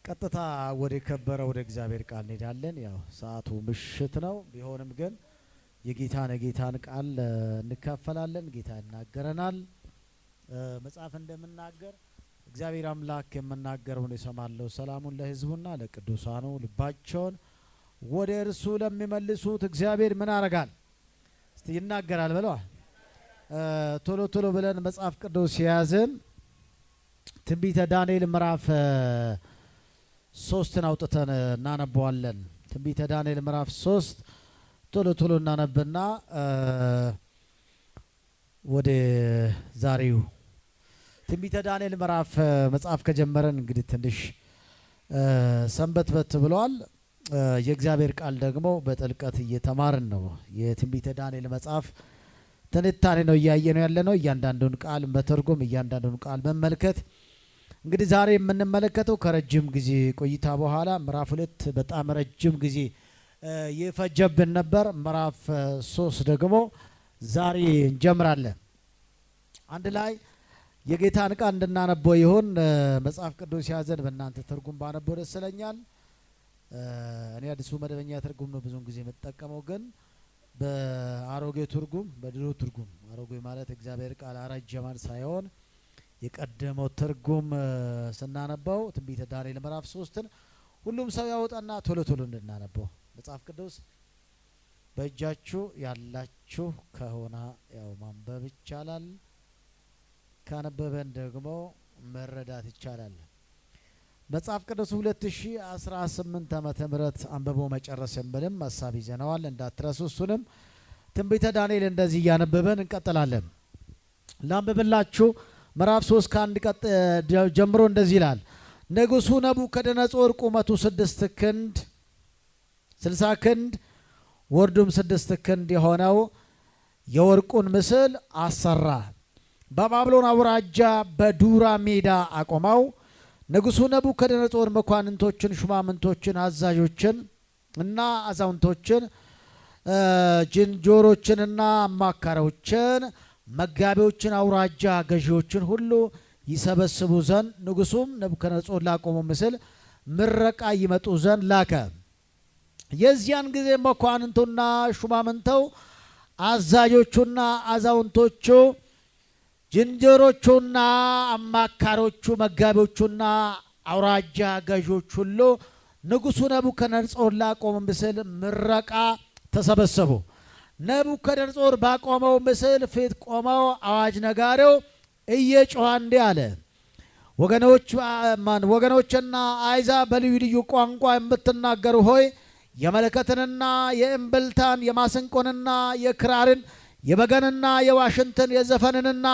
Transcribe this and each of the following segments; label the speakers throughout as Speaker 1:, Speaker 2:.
Speaker 1: ቀጥታ ወደ ከበረው ወደ እግዚአብሔር ቃል እንሄዳለን። ያው ሰዓቱ ምሽት ነው። ቢሆንም ግን የጌታን ቃል እንካፈላለን። ጌታ ይናገረናል። መጽሐፍ እንደምናገር እግዚአብሔር አምላክ የምናገረውን ይሰማለው። ሰላሙን ለሕዝቡና ለቅዱሳኑ ልባቸውን ወደ እርሱ ለሚመልሱት እግዚአብሔር ምን ያደርጋል? እስቲ ይናገራል በለው። ቶሎ ቶሎ ብለን መጽሐፍ ቅዱስ ያዘን። ትንቢተ ዳንኤል ምዕራፍ 3 አውጥተን እናነበዋለን። ትንቢተ ዳንኤል ምዕራፍ 3 ቶሎ ቶሎ እናነብና ወደ ዛሬው ትንቢተ ዳንኤል ምዕራፍ መጽሐፍ ከጀመረን እንግዲህ ትንሽ ሰንበትበት ብሏል። የእግዚአብሔር ቃል ደግሞ በጥልቀት እየተማርን ነው። የትንቢተ ዳንኤል መጽሐፍ ትንታኔ ነው እያየነው ያለነው። እያንዳንዱን ቃል መተርጎም፣ እያንዳንዱን ቃል መመልከት። እንግዲህ ዛሬ የምንመለከተው ከረጅም ጊዜ ቆይታ በኋላ ምዕራፍ 2 በጣም ረጅም ጊዜ የፈጀብን ነበር። ምዕራፍ 3 ደግሞ ዛሬ እንጀምራለን። አንድ ላይ የጌታን ቃል እንድናነበው ይሁን። መጽሐፍ ቅዱስ ያዘን በእናንተ ትርጉም ባነበው ደስ ይለኛል። እኔ አዲሱ መደበኛ ትርጉም ነው ብዙውን ጊዜ የምጠቀመው፣ ግን በአሮጌ ትርጉም በድሮ ትርጉም አሮጌ ማለት እግዚአብሔር ቃል አረጀ ማለት ሳይሆን የቀደመው ትርጉም ስናነበው ትንቢተ ዳንኤል ምዕራፍ 3ን ሁሉም ሰው ያወጣና ቶሎ ቶሎ እንድናነበው። መጽሐፍ ቅዱስ በእጃችሁ ያላችሁ ከሆነ ያው ማንበብ ይቻላል፣ ካነበበን ደግሞ መረዳት ይቻላል። መጽሐፍ ቅዱስ 2018 ዓመተ ምህረት አንብቦ መጨረስ የምልም ሀሳብ ይዘነዋል፣ እንዳትረሱ። እሱንም ትንቢተ ዳንኤል እንደዚህ እያነበበን እንቀጥላለን። ላንብብላችሁ። ምዕራፍ 3 ከአንድ ጀምሮ እንደዚህ ይላል። ንጉሡ ነቡከደነጾር ቁመቱ 6 ክንድ 60 ክንድ ወርዱም 6 ክንድ የሆነው የወርቁን ምስል አሰራ። በባቢሎን አውራጃ በዱራ ሜዳ አቆመው። ንጉሡ ነቡከደነጾር መኳንንቶችን፣ ሹማምንቶችን፣ አዛዦችን እና አዛውንቶችን፣ ጅንጆሮችንና አማካሪዎችን፣ መጋቢዎችን፣ አውራጃ ገዢዎችን ሁሉ ይሰበስቡ ዘንድ ንጉሡም ነቡከደነጾር ላቆመው ምስል ምረቃ ይመጡ ዘንድ ላከ። የዚያን ጊዜ መኳንንቱና ሹማምንተው፣ አዛዦቹና አዛውንቶቹ፣ ጅንጀሮቹና አማካሪዎቹ፣ መጋቢዎቹና አውራጃ ገዢዎች ሁሉ ንጉሡ ነቡከደነጾር ላቆመው ምስል ምረቃ ተሰበሰቡ። ነቡከደነጾር ባቆመው ምስል ፊት ቆመው አዋጅ ነጋሪው እየጮኸ እንዲህ አለ። ወገኖችና አሕዛብ በልዩ ልዩ ቋንቋ የምትናገሩ ሆይ የመለከትንና የእምብልታን የማሰንቆንና የክራርን የበገንና የዋሽንትን የዘፈንንና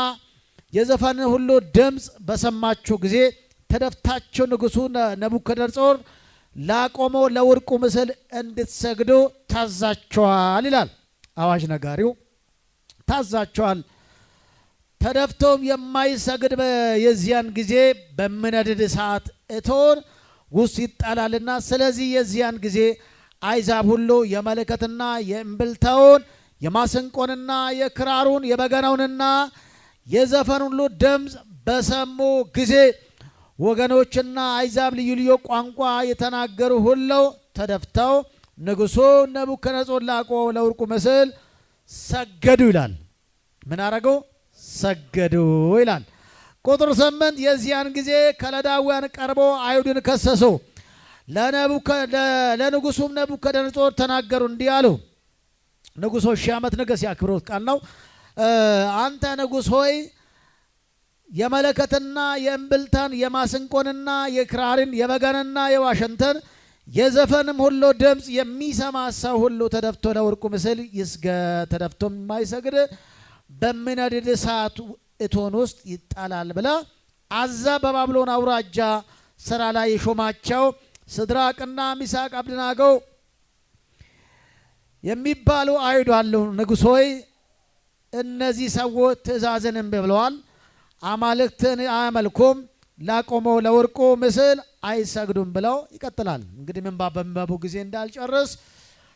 Speaker 1: የዘፈንን ሁሉ ድምፅ በሰማችሁ ጊዜ ተደፍታችሁ ንጉሡ ነቡከደነጾር ላቆመው ለወርቁ ምስል እንድትሰግዱ ታዛችኋል ይላል። አዋጅ ነጋሪው ታዛችኋል። ተደፍቶም የማይሰግድ የዚያን ጊዜ በሚነድድ እሳት እቶን ውስጥ ይጣላልና፣ ስለዚህ የዚያን ጊዜ አሕዛብ ሁሉ የመለከትና የእምብልታውን የማሰንቆንና የክራሩን የበገናውንና የዘፈን ሁሉ ድምፅ በሰሙ ጊዜ ወገኖችና አሕዛብ ልዩ ልዩ ቋንቋ የተናገሩ ሁሉ ተደፍተው ንጉሡ ነቡከደነጾር ላቆመው ለወርቁ ምስል ሰገዱ ይላል። ምን አረጉ? ሰገዱ ይላል። ቁጥር 8 የዚያን ጊዜ ከለዳውያን ቀርቦ አይሁድን ከሰሱ። ለንጉሡም ነቡከደነጾር ተናገሩ እንዲህ አሉ። ንጉሥ ሆይ 1000 ዓመት ንገሥ፣ ያክብሮት ቃል ነው። አንተ ንጉሥ ሆይ የመለከትና የእምብልታን የማሰንቆንና የክራርን የበገንና የዋሽንትን የዘፈንም ሁሉ ድምፅ የሚሰማ ሰው ሁሉ ተደፍቶ ለወርቁ ምስል ይስገድ፣ ተደፍቶም የማይሰግድ በሚነድድ እሳት እቶን ውስጥ ይጣላል ብላ አዛ። በባቢሎን አውራጃ ስራ ላይ የሾማቸው ሲድራቅና ሚሳቅ አብደናጎ የሚባሉ አይሁድ አሉ። ንጉሥ ሆይ እነዚህ ሰዎች ትእዛዝን እምቢ ብለዋል፣ አማልክትን አያመልኩም፣ ላቆመው ለወርቁ ምስል አይሰግዱም ብለው ይቀጥላል። እንግዲህ ምንባብ በሚንባቡ ጊዜ እንዳልጨርስ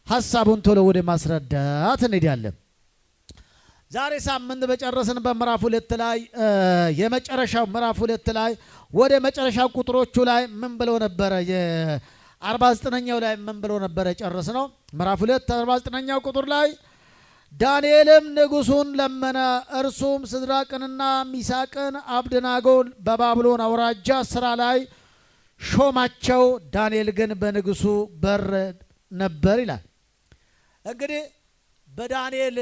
Speaker 1: ሀሳቡን ቶሎ ወደ ማስረዳት እንሄዳለን። ዛሬ ሳምንት በጨረስን በምዕራፍ 2 ላይ የመጨረሻው ምዕራፍ 2 ላይ ወደ መጨረሻው ቁጥሮቹ ላይ ምን ብለው ነበረ? የ49ኛው ላይ ምን ብለው ነበረ ጨረስነው? ምዕራፍ 2 49ኛው ቁጥር ላይ ዳንኤልም ንጉሡን ለመነ፣ እርሱም ሲድራቅንና ሚሳቅን አብደናጎን በባቢሎን አውራጃ ስራ ላይ ሾማቸው። ዳንኤል ግን በንጉሡ በር ነበር ይላል። እንግዲህ በዳንኤል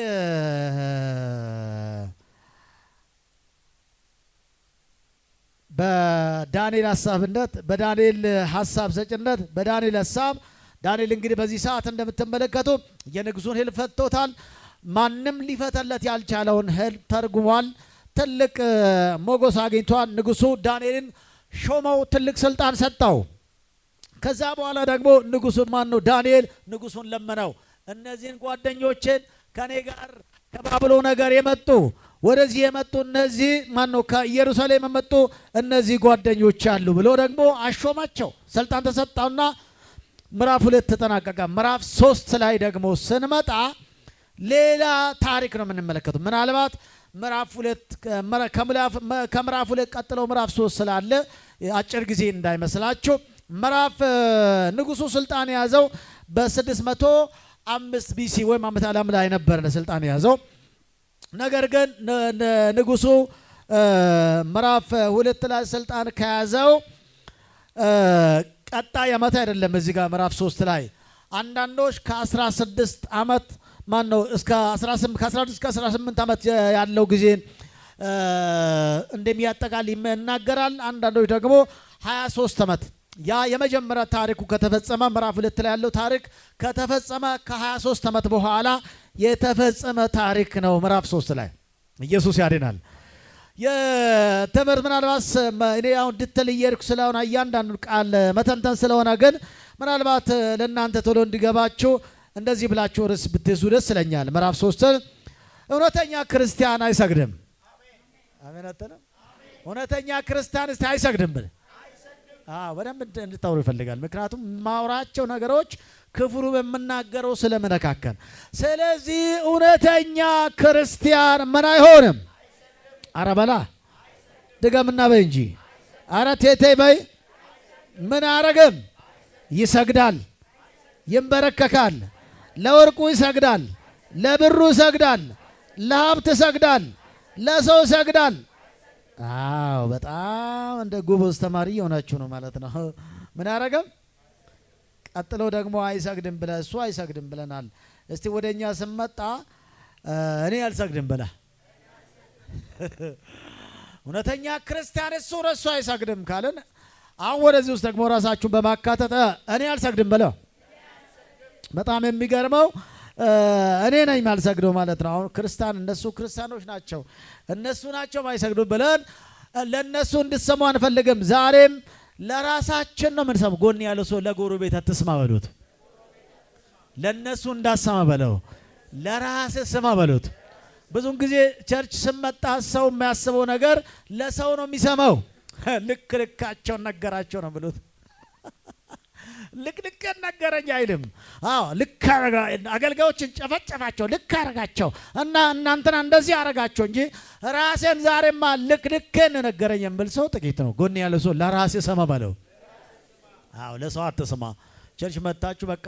Speaker 1: ሀሳብነት በዳንኤል ሀሳብ ሰጭነት በዳንኤል ሀሳብ ዳንኤል እንግዲህ በዚህ ሰዓት እንደምትመለከቱ የንጉሡን ህልም ፈቶታል። ማንም ሊፈተለት ያልቻለውን ህልም ተርጉሟል። ትልቅ ሞገስ አግኝቷል። ንጉሡ ዳንኤልን ሾመው፣ ትልቅ ስልጣን ሰጠው። ከዛ በኋላ ደግሞ ንጉሡ ዳንኤል ንጉሡን ለመነው። እነዚህን ጓደኞችን ከኔ ጋር ከባቢሎን ነገር የመጡ ወደዚህ የመጡ እነዚህ ከኢየሩሳሌም የመጡ እነዚህ ጓደኞች አሉ ብሎ ደግሞ አሾማቸው። ስልጣን ተሰጣውና ምዕራፍ 2 ተጠናቀቀ። ምዕራፍ 3 ላይ ደግሞ ስንመጣ ሌላ ታሪክ ነው የምንመለከተው። ምናልባት ምዕራፍ 2 ከምዕራፍ 2 ቀጥለው ምዕራፍ 3 ስላለ አጭር ጊዜ እንዳይመስላችሁ። ንጉሡ ስልጣን የያዘው በ605 ቢሲ ወይም ዓመተ ዓለም ላይ ነበር ስልጣን የያዘው። ነገር ግን ንጉሡ ምዕራፍ 2 ላይ ስልጣን ከያዘው ቀጣይ ዓመት አይደለም። እዚህ ጋር ምዕራፍ 3 ላይ አንዳንዶች ከ16 ዓመት እስከ 18 እስከ 18 ዓመት ያለው ጊዜ እንደሚያጠቃል ይናገራል። አንዳንዶች ደግሞ 23 ዓመት። ያ የመጀመሪያ ታሪኩ ከተፈጸመ ምዕራፍ 2 ላይ ያለው ታሪክ ከተፈጸመ ከ23 ዓመት በኋላ የተፈጸመ ታሪክ ነው። ምዕራፍ 3 ላይ ኢየሱስ ያድናል። የትምህርት ምናልባት እኔ አሁን ድትል እየሄድኩ ስለሆነ እያንዳንዱ ቃል መተንተን ስለሆነ ግን ምናልባት ለእናንተ ቶሎ እንዲገባችሁ እንደዚህ ብላችሁ ርዕስ ብትይዙ ደስ ይለኛል። ምዕራፍ 3 እውነተኛ ክርስቲያን አይሰግድም። አሜን አትልም? እውነተኛ ክርስቲያን አይሰግድም ብል በደንብ እንድታወሩ ይፈልጋል። ምክንያቱም ማውራቸው ነገሮች ክፍሉ በምናገረው ስለምነካከል። ስለዚህ እውነተኛ ክርስቲያን ምን አይሆንም? አረ በላ ድገምና በይ እንጂ አረ ቴቴ በይ። ምን አረግም? ይሰግዳል፣ ይንበረከካል፣ ለወርቁ ይሰግዳል፣ ለብሩ ይሰግዳል፣ ለሀብት ይሰግዳል፣ ለሰው ይሰግዳል። በጣም እንደ ጎበዝ ተማሪ የሆናችሁ ነው ማለት ነው። ምን አረገም? ቀጥሎ ደግሞ አይሰግድም ብለ እሱ አይሰግድም ብለናል። እስቲ ወደኛ ስመጣ እኔ አልሰግድም ብለ እውነተኛ ክርስቲያን እሱ ረሱ አይሰግድም ካለን አሁን ወደዚህ ውስጥ ደግሞ ራሳችሁን በማካተት እኔ አልሰግድም ብለ በጣም የሚገርመው እኔ ነኝ ማልሰግደው ማለት ነው። አሁን ክርስቲያን እነሱ ክርስቲያኖች ናቸው እነሱ ናቸው ማይሰግዱ ብለን ለነሱ እንድትሰሙ አንፈልግም። ዛሬም ለራሳችን ነው የምንሰማው። ጎን ያለው ሰው ለጎረቤት አትስማ በሉት። ለነሱ እንዳሰማ በለው፣ ለራስህ ስማ በሉት። ብዙውን ጊዜ ቸርች ስመጣ ሰው የሚያስበው ነገር ለሰው ነው የሚሰማው። ልክ ልካቸውን ነገራቸው ነው ብሉት። ልክ ነገረኝ አይልም። ልክ አገልጋዮችን ጨፈጨፋቸው፣ ልክ አረጋቸው እና እናንተና እንደዚህ አረጋቸው እንጂ ራሴን ዛሬማ ልክን ነገረኝ የሚል ሰው ጥቂት ነው። ጎን ያለ ሰው ለራሴ ሰማ በለው። ለሰው አትስማ። ቸርች መጣችሁ በቃ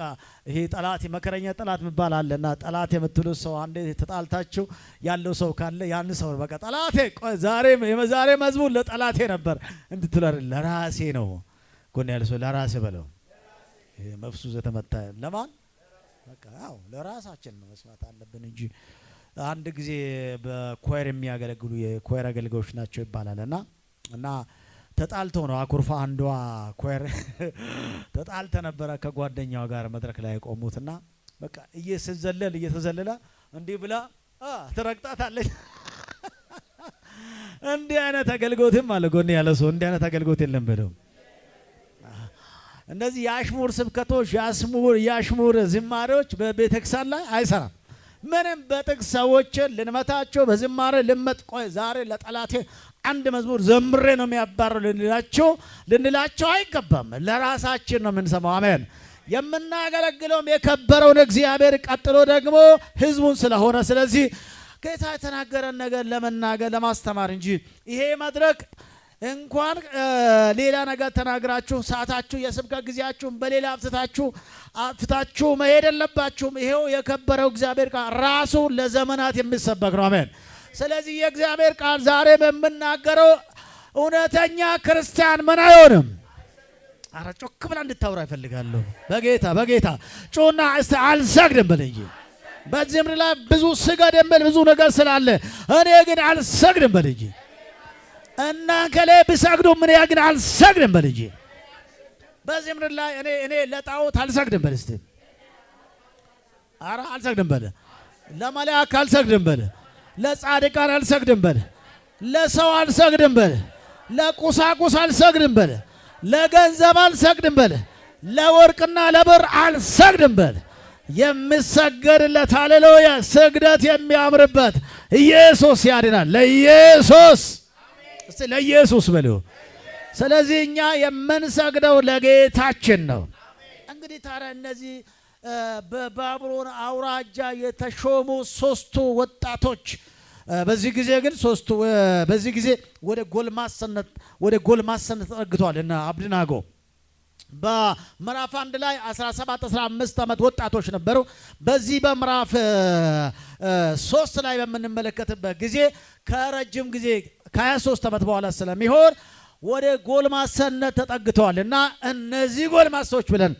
Speaker 1: ይሄ ጠላት መከረኛ ጠላት የሚባል አለና ጠላት የምትሉት ሰው አንዴ ተጣልታችሁ ያለው ሰው ካለ ያን ሰው በቃ ጠላቴ ዛሬ መዝሙር ለጠላቴ ነበር እንድትሉ ለራሴ ነው። ጎን ያለ ሰው ለራሴ በለው። መፍሱስ የተመታ ለማን በቃ ለራሳችን ነው መስማት አለብን እንጂ አንድ ጊዜ በኮየር የሚያገለግሉ የኮየር አገልጋዮች ናቸው ይባላልና እና ተጣልተው ነው አኩርፋ አንዷ ኮየር ተጣልተ ነበረ ከጓደኛው ጋር መድረክ ላይ ቆሙትና በቃ እየተዘለለ እንዲህ ብላ ትረግጣታለች። እንዲህ አይነት አገልግሎትም አለ። ጎን ያለ ሰው እንዲህ አይነት አገልግሎት የለም በለው። እንደዚህ የአሽሙር ስብከቶች የአሽሙር ዝማሬዎች በቤተክርስቲያን ላይ አይሰራም። ምንም በጥቅስ ሰዎችን ልንመታቸው በዝማሬ ልመጥቆይ ዛሬ ለጠላቴ አንድ መዝሙር ዘምሬ ነው የሚያባረው ልንላቸው አይገባም። ለራሳችን ነው የምንሰማው። አሜን። የምናገለግለውም የከበረውን እግዚአብሔር ቀጥሎ ደግሞ ህዝቡን ስለሆነ ስለዚህ ጌታ የተናገረን ነገር ለመናገር ለማስተማር እንጂ ይሄ መድረክ እንኳን ሌላ ነገር ተናግራችሁ ሰዓታችሁ የስብከት ጊዜያችሁን በሌላ አፍታችሁ መሄድ የለባችሁም። ይሄው የከበረው እግዚአብሔር ቃል ራሱ ለዘመናት የሚሰበክ ነው። አሜን። ስለዚህ የእግዚአብሔር ቃል ዛሬ በምናገረው እውነተኛ ክርስቲያን ምን አይሆንም። አረ ጮክ ብላ እንድታወራ ይፈልጋለሁ። በጌታ ጮና እስቲ አልሰግድም በል እንጂ በዚህ ምድር ላይ ብዙ ስገድ የሚል ብዙ ነገር ስላለ እኔ ግን አልሰግድም በል እንጂ እና ከሌ ቢሰግዱ ምን ግን አልሰግድም በል እንጂ በዚህ ምድር ላይ እኔ ለጣዖት አልሰግድም በል እስቲ አረ አልሰግድም በል ለመላእክት አልሰግድም በል ለጻድቃን አልሰግድም በል ለሰው አልሰግድም በል ለቁሳቁስ አልሰግድም በል ለገንዘብ አልሰግድም በል ለወርቅና ለብር አልሰግድም በል የሚሰገድለት ሃሌሉያ ስግደት የሚያምርበት ኢየሱስ ያድናል። ለኢየሱስ እስቲ ለኢየሱስ በሉ። ስለዚህ እኛ የምንሰግደው ለጌታችን ነው። እንግዲህ ታዲያ እነዚህ በባቢሎን አውራጃ የተሾሙ ሶስቱ ወጣቶች በዚህ ጊዜ ግን በዚህ ጊዜ ወደ ጎልማስነት ተጠግቷል እና አብድናጎ በምዕራፍ 1 ላይ 17-15 ዓመት ወጣቶች ነበሩ። በዚህ በምዕራፍ 3 ላይ በምንመለከትበት ጊዜ ከረጅም ጊዜ ከ23 ዓመት በኋላ ስለሚሆን ወደ ጎልማስነት ተጠግተዋል እና እነዚህ ጎልማሶች ብለን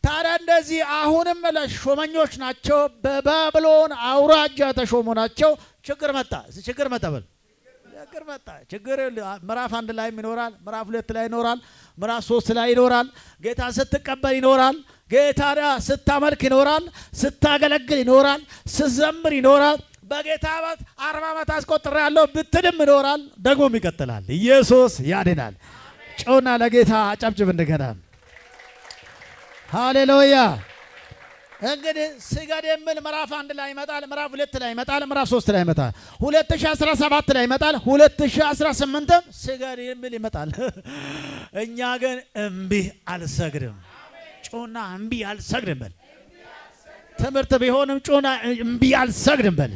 Speaker 1: ታዲያ እንደዚህ አሁንም ለሾመኞች ናቸው። በባቢሎን አውራጃ ተሾሙ ናቸው። ችግር መጣ በል ችግር ምዕራፍ 1 ላይ ይኖራል፣ ምዕራፍ 2 ላይ ይኖራል፣ ምዕራፍ 3 ላይ ይኖራል። ጌታ ስትቀበል ይኖራል፣ ጌታ ስታመልክ ይኖራል፣ ስታገለግል ይኖራል፣ ስትዘምር ይኖራል። በጌታ ዓመት 40 ዓመት አስቆጥሬያለሁ ብትልም ይኖራል፣ ደግሞም ይቀጥላል። ኢየሱስ ያድናል። ጮና ለጌታ አጨብጭብ እንደገና ሃሌሉያ። እንግዲህ ስገድ የሚል ምዕራፍ 1 ላይ ይመጣል፣ ምዕራፍ 2 ላይ ይመጣል፣ ምዕራፍ 3 ላይ ይመጣል፣ 2017 ላይ ይመጣል፣ 2018 ስገድ የሚል ይመጣል። እኛ ግን እምቢ አልሰግድም። ጮና እምቢ አልሰግድም በል። ትምህርት ቢሆንም ጮና እምቢ አልሰግድም በል።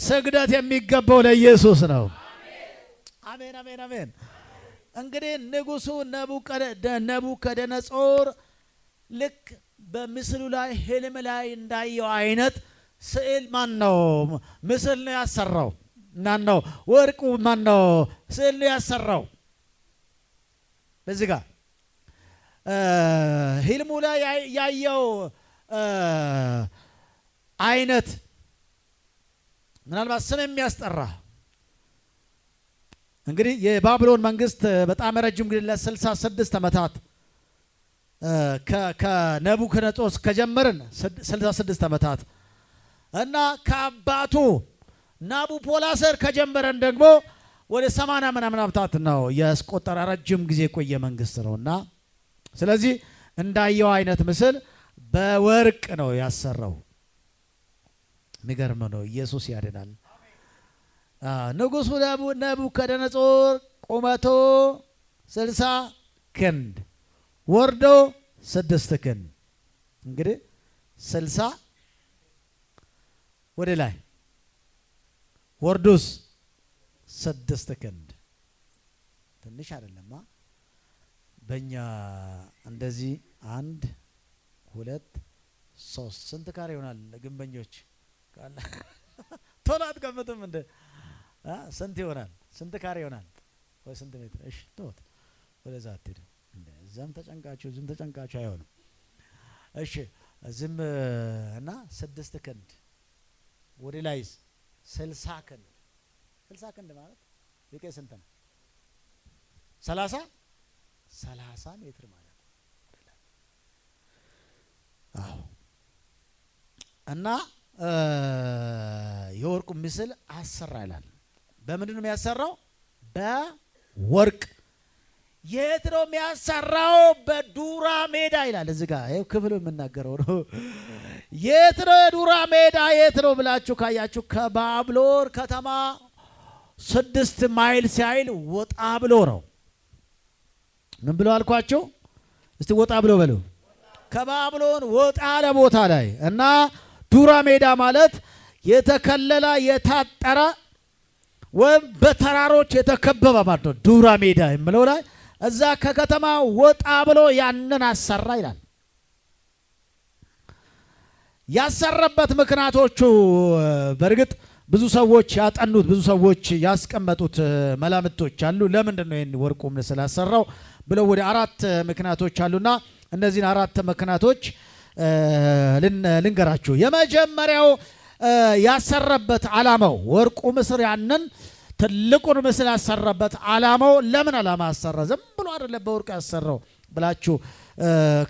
Speaker 1: ስግደት የሚገባው ለኢየሱስ ነው። አሜን አሜን አሜን። እንግዲህ ንጉሱ ነቡከደነጾር ልክ በምስሉ ላይ ህልም ላይ እንዳየው አይነት ስዕል ምስል ነው ያሰራው። ማነው ወርቁ ስዕል ነው ያሰራው። በዚህ ጋር ህልሙ ላይ ያየው አይነት ምናልባት ስም የሚያስጠራ እንግዲህ የባቢሎን መንግስት በጣም ረጅም ጊዜ ለ66 ዓመታት ከነቡከደነጾር ከጀመርን 66 ዓመታት እና ከአባቱ ናቡኮዶነጾር ከጀመረን ደግሞ ወደ 80 ምናምን ዓመታት ነው ያስቆጠረ ረጅም ጊዜ የቆየ መንግስት ነውና ስለዚህ እንዳየው አይነት ምስል በወርቅ ነው ያሰራው። የሚገርም ነው። ኢየሱስ ያድናል። ንጉሱ ነቡከደነጾር ቁመቱ 60 ክንድ ወርዶ 6 ክንድ እንግዲህ 60 ወደ ላይ ወርዱስ 6 ክንድ ትንሽ አይደለማ። በእኛ እንደዚህ 1 2 3 ስንት ካሬ ይሆናል? ግንበኞች ካለ ቶሎ አትገምቱም እንደ ስንት ይሆናል? ስንት ካሬ ይሆናል? ወይ ስንት ሜትር? እሺ ተውት፣ ወደዛ አትሄዱ። እዛም ተጨንቃችሁ አይሆንም። እሺ ዝም እና 6 ክንድ ወደ ላይስ 60 ክንድ 60 ክንድ ማለት ልክ ስንት ነው? 30 ሜትር ማለት ነው ወደ ላይ። አዎ እና የወርቁ ምስል አሰራ ይላል። በምንድን ነው የሚያሰራው? በወርቅ። የት ነው የሚያሰራው? በዱራ ሜዳ ይላል። እዚህ ጋር ይሄ ክፍሉ የምናገረው ነው። የት ነው የዱራ ሜዳ? የት ነው ብላችሁ ካያችሁ ከባቢሎን ከተማ 6 ማይል ሲያይል ወጣ ብሎ ነው። ምን ብሎ አልኳችሁ? እስቲ ወጣ ብሎ በሉ። ከባቢሎን ወጣ ያለ ቦታ ላይ እና ዱራ ሜዳ ማለት የተከለለ የታጠረ ወይም በተራሮች የተከበበ ማለት ነው። ዱራ ሜዳ የምለው ላይ እዛ ከከተማ ወጣ ብሎ ያንን አሰራ ይላል። ያሰረበት ምክንያቶቹ በእርግጥ ብዙ ሰዎች ያጠኑት ብዙ ሰዎች ያስቀመጡት መላምቶች አሉ። ለምንድን ነው ይሄን ወርቁ ምስል ያሰራው ብለው ወደ 4 ምክንያቶች አሉና እነዚህን 4 ምክንያቶች ልንገራችሁ። የመጀመሪያው ያሰረበት ዓላማው ወርቁ ምስል ያንን ትልቁን ምስል ያሰረበት ዓላማው ለምን ዓላማ ያሰራ? ዝም ብሎ አይደለም በወርቅ ያሰራው ብላችሁ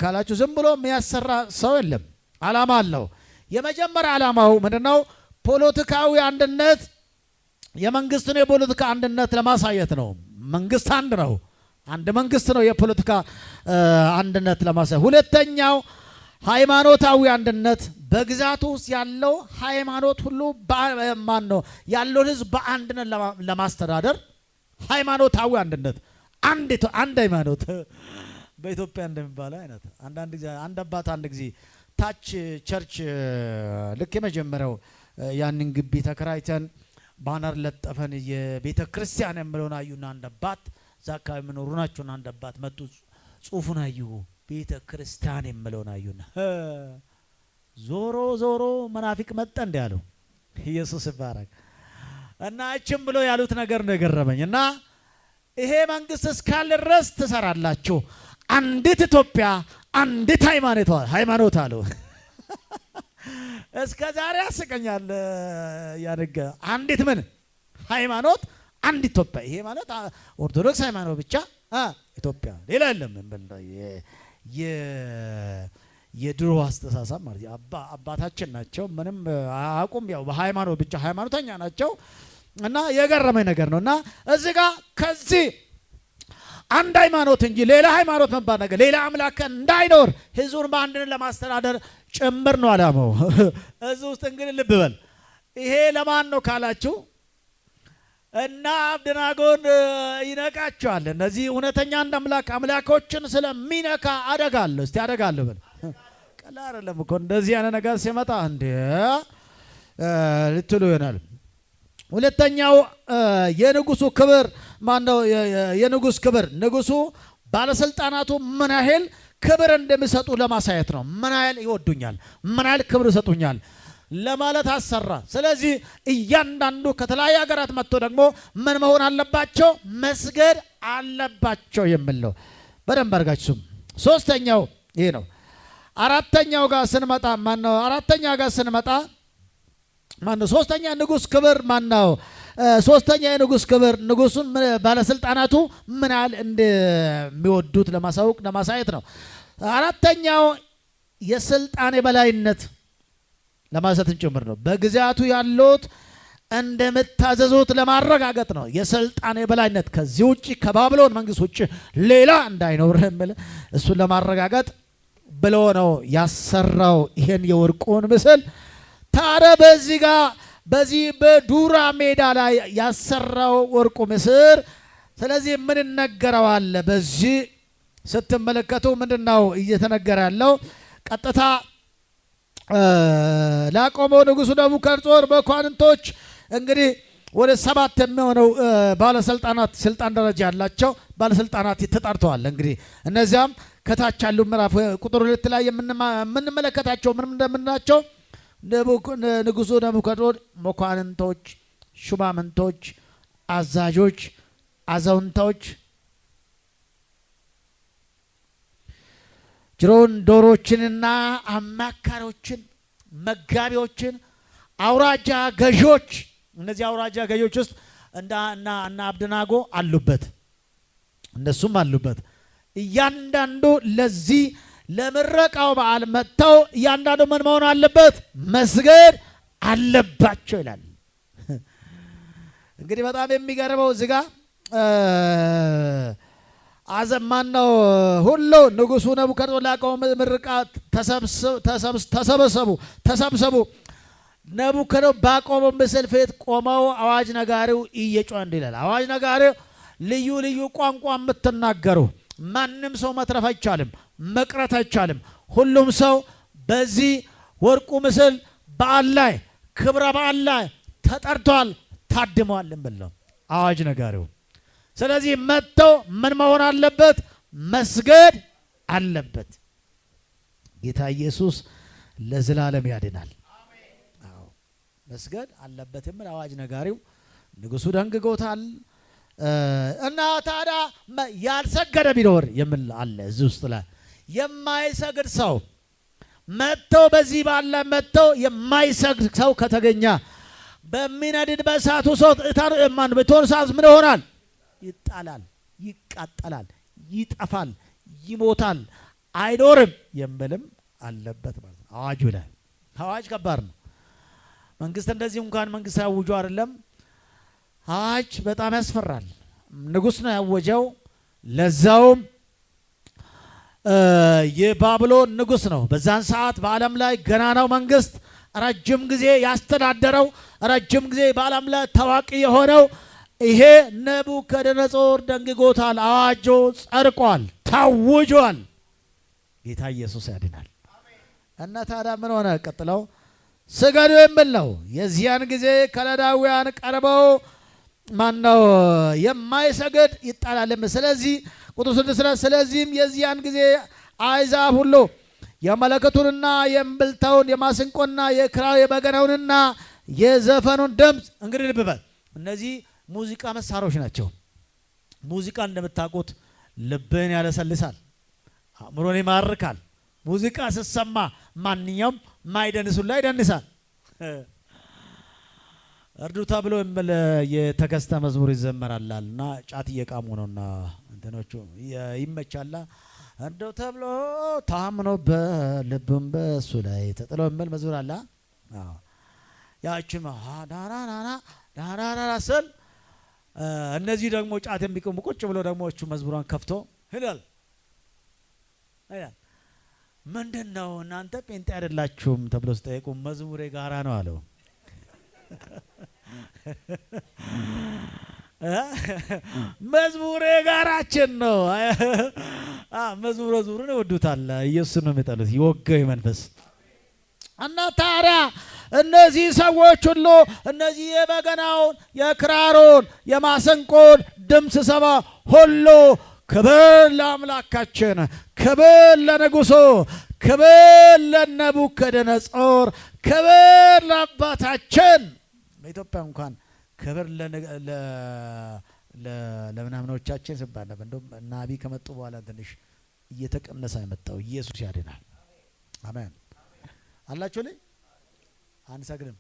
Speaker 1: ካላችሁ ዝም ብሎ የሚያሰራ ሰው የለም። ዓላማ አለው። የመጀመሪያ ዓላማው ምንድነው? ፖለቲካዊ አንድነት፣ የመንግስትን የፖለቲካ አንድነት ለማሳየት ነው። መንግስት አንድ ነው። አንድ መንግስት ነው። የፖለቲካ አንድነት ለማሳየት። ሁለተኛው ሃይማኖታዊ አንድነት፣ በግዛቱ ውስጥ ያለው ሃይማኖት ሁሉ ማን ነው ያለው ህዝብ በአንድነት ለማስተዳደር ሃይማኖታዊ አንድነት፣ አንድ ሃይማኖት በኢትዮጵያ እንደሚባለው አይነት አንዳንድ ጊዜ አንድ አባት አንድ ጊዜ ታች ቸርች ልክ የመጀመሪያው ያንን ግቢ ተከራይተን ባነር ለጠፈን የቤተ ክርስቲያን የምለውን አዩና አንድ አባት እዛ አካባቢ የሚኖሩ ናቸውና አንድ አባት መጡ። ጽሁፉን አዩ፣ ቤተ ክርስቲያን የምለውን አዩና ዞሮ ዞሮ መናፊቅ መጣ እንደ ያለው ኢየሱስ ይባረክ። እና እችም ብሎ ያሉት ነገር ነው የገረመኝ። እና ይሄ መንግስት እስካለ ድረስ ትሰራላችሁ፣ አንዲት ኢትዮጵያ አንዲት ሃይማኖት አለው። እስከ ዛሬ ያስቀኛል። ያነገ አንዲት ምን ሃይማኖት አንድ ኢትዮጵያ። ይሄ ማለት ኦርቶዶክስ ሃይማኖት ብቻ ኢትዮጵያ ሌላ የለም። የድሮ አስተሳሰብ ማለት አባታችን ናቸው፣ ምንም አያውቁም። ያው በሃይማኖት ብቻ ሃይማኖተኛ ናቸው። እና የገረመኝ ነገር ነው። እና እዚህ ጋር ከዚህ አንድ ሃይማኖት እንጂ ሌላ ሃይማኖት መባል ነገር ሌላ አምላክ እንዳይኖር ህዝቡን በአንድነት ለማስተዳደር ጭምር ነው ዓላማው። እዚህ ውስጥ እንግዲህ ልብ በል ይሄ ለማን ነው ካላችሁ እና አብደናጎን ይነቃቸዋል። እነዚህ እውነተኛ አንድ አምላኮችን ስለሚነካ አደጋለሁ። እስቲ አደጋለሁ በል። ቀላል አይደለም እኮ እንደዚህ ያለ ነገር ሲመጣ እንደ ልትሉ ይሆናል። ሁለተኛው የንጉሱ ክብር ማነው? የንጉስ ክብር ንጉሱ ባለስልጣናቱ ምን ያህል ክብር እንደሚሰጡ ለማሳየት ነው። ምን ያህል ይወዱኛል፣ ምን ያህል ክብር ይሰጡኛል ለማለት አሰራ። ስለዚህ እያንዳንዱ ከተለያየ ሀገራት መጥቶ ደግሞ ምን መሆን አለባቸው? መስገድ አለባቸው የሚል ነው። በደንብ አድርጋችሁ። ሶስተኛው ይሄ ነው። አራተኛው ጋር ስንመጣ ማነው? አራተኛው ጋር ስንመጣ ማነው? ሶስተኛ ንጉስ ክብር ማነው? ሶስተኛ የንጉስ ክብር ንጉሱን ባለስልጣናቱ ምን ያህል እንደሚወዱት ለማሳወቅ ለማሳየት ነው። አራተኛው የስልጣን የበላይነት ለማሰትን ጭምር ነው። በግዛቱ ያሉት እንደምታዘዙት ለማረጋገጥ ነው። የስልጣን የበላይነት ከዚህ ውጪ ከባቢሎን መንግስት ውጪ ሌላ እንዳይኖር እሱን ለማረጋገጥ ብሎ ነው ያሰራው ይሄን የወርቁን ምስል። ታዲያ በዚህ ጋር በዚህ በዱራ ሜዳ ላይ ያሰራው ወርቁ ምስል ስለዚህ ምን ይነገረዋል? በዚህ ስትመለከቱ ምንድነው እየተነገረ ያለው? ቀጥታ ላቆመው ንጉሱ ናቡከደነፆር መኳንንቶች እንግዲህ ወደ 7 የሚሆነው ባለስልጣናት ስልጣን ደረጃ ያላቸው ባለስልጣናት ተጠርተዋል። እንግዲህ እነዚያም ከታች ያሉ ምዕራፍ ቁጥር 2 ላይ የምንመለከታቸው ምንም እንደምናቸው ንጉሱ ናቡከደነፆር መኳንንቶች፣ ሹማምንቶች፣ አዛዦች፣ አዛውንቶች፣ ጅሮን ዶሮችንና አማካሪዎችን፣ መጋቢዎችን፣ አውራጃ ገዢዎች እነዚህ አውራጃ ገዢዎች ውስጥ እና አብደናጎ አሉበት፣ እነሱም አሉበት። እያንዳንዱ ለዚህ ለምረቃው በዓል መጥተው እያንዳንዱ ምን መሆን አለበት? መስገድ አለባቸው ይላል። እንግዲህ በጣም የሚገርመው እዚህ ጋር አዘማን ነው ሁሉ ንጉሱ ናቡከደነፆር ላቀው ምርቃት ተሰብሰቡ። ናቡከደነፆር ባቆመው ምስል ፊት ቆመው አዋጅ ነጋሪው እየጮኸ እንዲህ ይላል። አዋጅ ነጋሪው ልዩ ልዩ ቋንቋ የምትናገሩ ማንም ሰው መትረፍ አይቻልም፣ መቅረት አይቻልም። ሁሉም ሰው በዚህ ወርቁ ምስል በዓል ላይ ክብረ በዓል ላይ ተጠርቷል፣ ታድመዋል ብለው አዋጅ ነጋሪው። ስለዚህ መጥተው ምን መሆን አለበት? መስገድ አለበት። ጌታ ኢየሱስ ለዘላለም ያድናል። አዎ መስገድ አለበት የሚል አዋጅ ነጋሪው ንጉሱ ደንግጎታል። እና ታዲያ ያልሰገደ ቢኖር የሚል አለ እዚህ ውስጥ ላይ የማይሰግድ ሰው መጥተው በዚህ ባለ መጥተው የማይሰግድ ሰው ከተገኘ በሚነድድ በእሳቱ እሳት ምን ይሆናል? ይጣላል፣ ይቃጠላል፣ ይጠፋል፣ ይሞታል፣ አይኖርም የሚልም አለበት ማለት ነው። አዋጁ ላይ አዋጅ ከባድ ነው። መንግስት እንደዚህ እንኳን መንግስት ያውጁ አይደለም። አዋጅ በጣም ያስፈራል። ንጉስ ነው ያወጀው። ለዛውም የባቢሎን ንጉስ ነው። በዛን ሰዓት በዓለም ላይ ገናናው መንግስት ረጅም ጊዜ ያስተዳደረው ረጅም ጊዜ በዓለም ላይ ታዋቂ የሆነው ይሄ ናቡከደነጾር ደንግጎታል። አዋጆ ጸድቋል፣ ታውጇል። ጌታ ኢየሱስ ያድናል። እና ታዲያ ምን ሆነ? ቀጥለው ስገዱ የሚል ነው። የዚያን ጊዜ ከለዳውያን ቀርበው ማነው የማይሰግድ ይጣላል። ስለዚህ ቁጥር 6 ስለዚህም የዚያን ጊዜ አሕዛብ ሁሉ የመለከቱንና የእምብልታውን የማስንቆና የክራር የበገናውንና የዘፈኑን ድምፅ እንግዲህ ልብ በል እነዚህ ሙዚቃ መሳሪያዎች ናቸው። ሙዚቃ እንደምታውቁት ልብን ያለሰልሳል፣ አእምሮን ይማርካል። ሙዚቃ ስትሰማ ማንኛውም ማይደንሱ ላይ ይደንሳል። እርዱ ተብሎ የተከስተ መዝሙር ይዘመራልና ጫት እየቃሙ ነውና እንትኖቹ ይመቻላ። እርዱ ተብሎ ታምኖ በልብም በሱ ላይ ተጥሎ የሚል መዝሙር አለ። ያቺም ዳራራራ ዳራራራ ስል እነዚህ ደግሞ ጫት የሚቆሙ ቁጭ ብሎ ደግሞ እቹ መዝሙሯን ከፍቶ ይላል ምንድነው እናንተ ጴንጤ አይደላችሁም ተብሎ ሲጠይቁ መዝሙሬ ጋራ ነው አለው። መዝሙሬ ጋራችን ነው። መዝሙሩን ይወዱታል፣ ኢየሱስን ነው የሚጠሉት። ይወገው መንፈስ እና ታዲያ እነዚህ ሰዎች ሁሉ እነዚህ የበገናውን የክራሩን የማሰንቆን ድምፅ ሰማ ሁሉ ክብር ለአምላካችን፣ ክብር ለንጉሡ፣ ክብር ለናቡከደነጾር፣ ክብር ለአባታችን። በኢትዮጵያ እንኳን ክብር ለምናምኖቻችን ሲባል ነበር። እንደውም እነ አብይ ከመጡ በኋላ ትንሽ እየተቀነሰ የመጣው። ኢየሱስ ያድናል። አሜን አላችሁ ላይ አንሰግድም፣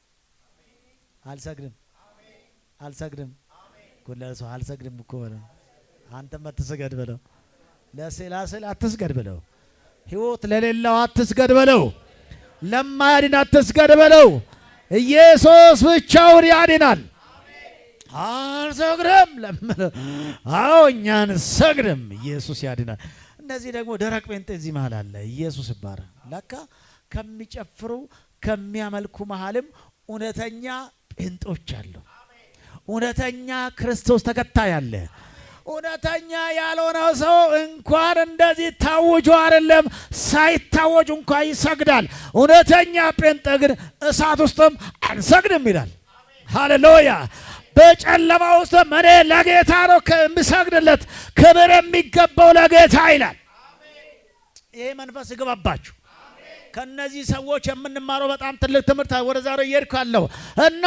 Speaker 1: አልሰግድም፣ አልሰግድም። ኩለ ሰው አልሰግድም እኮ በለው። አንተም አትስገድ በለው። ለስላስል አትስገድ በለው። ሕይወት ለሌለው አትስገድ በለው። ለማያድን አትስገድ በለው። ኢየሱስ ብቻውን ያድናል። አልሰግድም ለምን? አዎ እኛ አንሰግድም፣ ኢየሱስ ያድናል። እነዚህ ደግሞ ደረቅ ጴንጤ እዚህ መሀል አለ። ኢየሱስ ይባረክ። ለካ ከሚጨፍሩ ከሚያመልኩ መሀልም እውነተኛ ጴንጦች አሉ። እውነተኛ ክርስቶስ ተከታይ አለ። እውነተኛ ያልሆነው ሰው እንኳን እንደዚህ ታውጆ አይደለም ሳይታወጅ እንኳን ይሰግዳል። እውነተኛ ጴንጤ ግን እሳት ውስጥም አንሰግድም ይላል። ሃሌሉያ። በጨለማ ውስጥ እኔ ለጌታ ነው የምሰግድለት፣ ክብር የሚገባው ለጌታ ይላል። ይሄ መንፈስ ይግባባችሁ። ከነዚህ ሰዎች የምንማረው በጣም ትልቅ ትምህርት ወደ ዛሬ እየሄድካለሁ እና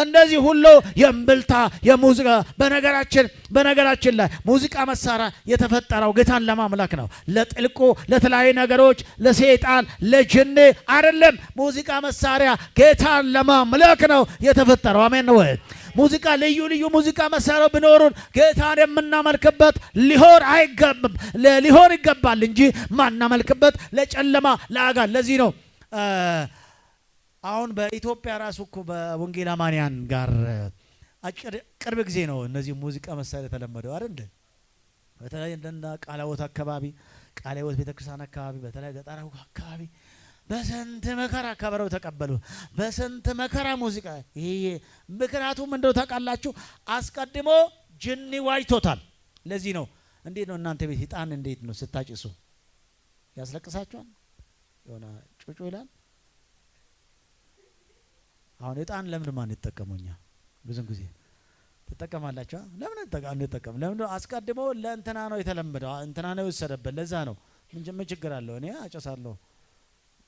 Speaker 1: እንደዚህ ሁሉ የእምብልታ የሙዚቃ በነገራችን ላይ ሙዚቃ መሳሪያ የተፈጠረው ጌታን ለማምለክ ነው። ለጥልቁ ለተለያዩ ነገሮች ለሰይጣን ለጅን አይደለም። ሙዚቃ መሳሪያ ጌታን ለማምለክ ነው የተፈጠረው። አሜን ነው። ሙዚቃ ልዩ ሙዚቃ መሳሪያ ቢኖሩን ጌታን የምናመልክበት ሊሆን ይገባል እንጂ ማናመልክበት ለጨለማ ለአጋን። ለዚህ ነው አሁን በኢትዮጵያ ራሱ እኮ በወንጌል አማንያን ጋር ቅርብ ጊዜ ነው እነዚህ ሙዚቃ መሳሪያ የተለመደው አይደል? በተለይ እንደና ቃላወት አካባቢ ቃላወት ቤተክርስቲያን አካባቢ በተለይ ገጠራው አካባቢ በስንት መከራ ከበረው ተቀበሉ። በስንት መከራ ሙዚቃ ይሄ ምክንያቱም እንደው ታውቃላችሁ አስቀድሞ ጅኒ ዋጅቶታል። ለዚህ ነው እንዴት ነው እናንተ ቤት ዕጣን እንዴት ነው ስታጭሱ ያስለቅሳችኋል? የሆነ ጩጩ ይላል አሁን እጣን ለምን ማን ይጠቀሙኛ? ብዙ ጊዜ ተጠቀማላችሁ። ለምን አንጠቀም? ለምን አስቀድሞ ለእንትና ነው የተለመደው፣ እንትና ነው የወሰደበት፣ ለዛ ነው። ምን ችግር አለው? እኔ አጨሳለሁ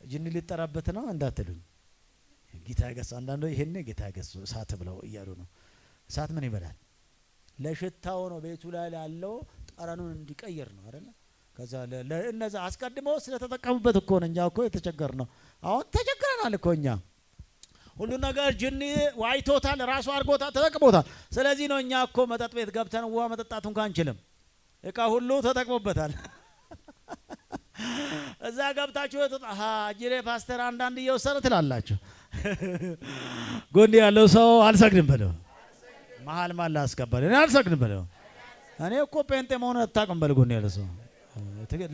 Speaker 1: ጅኒ ሊጠራበት ነው እንዳትሉኝ። ጌታ ያገስ አንዳንዱ ይሄን ጌታ ያገስ እሳት ብለው እያሉ ነው። እሳት ምን ይበላል? ለሽታው ነው፣ ቤቱ ላይ ያለው ጠረኑን እንዲቀይር ነው አይደል? ከዛ ለእነዛ አስቀድሞ ስለተጠቀሙበት እኮ ነው እኛ እኮ የተቸገርነው። አሁን ተቸግረናል እኮ እኛ። ሁሉ ነገር ጅኒ ዋይቶታል፣ ራሱ አድርጎታል፣ ተጠቅሞታል። ስለዚህ ነው እኛ እኮ መጠጥ ቤት ገብተን ውሃ መጠጣት እንኳን አንችልም። እቃ ሁሉ ተጠቅሞበታል። እዛ ገብታችሁ ጅሬ ፓስተር አንዳንድ እየወሰነ ትላላችሁ። ጎን ያለው ሰው አልሰግድም በለው፣ መሀል ማላ አስቀበል እኔ አልሰግድም በለው። እኔ እኮ ጴንጤ መሆን አታውቅም በል ጎን ያለው ሰው።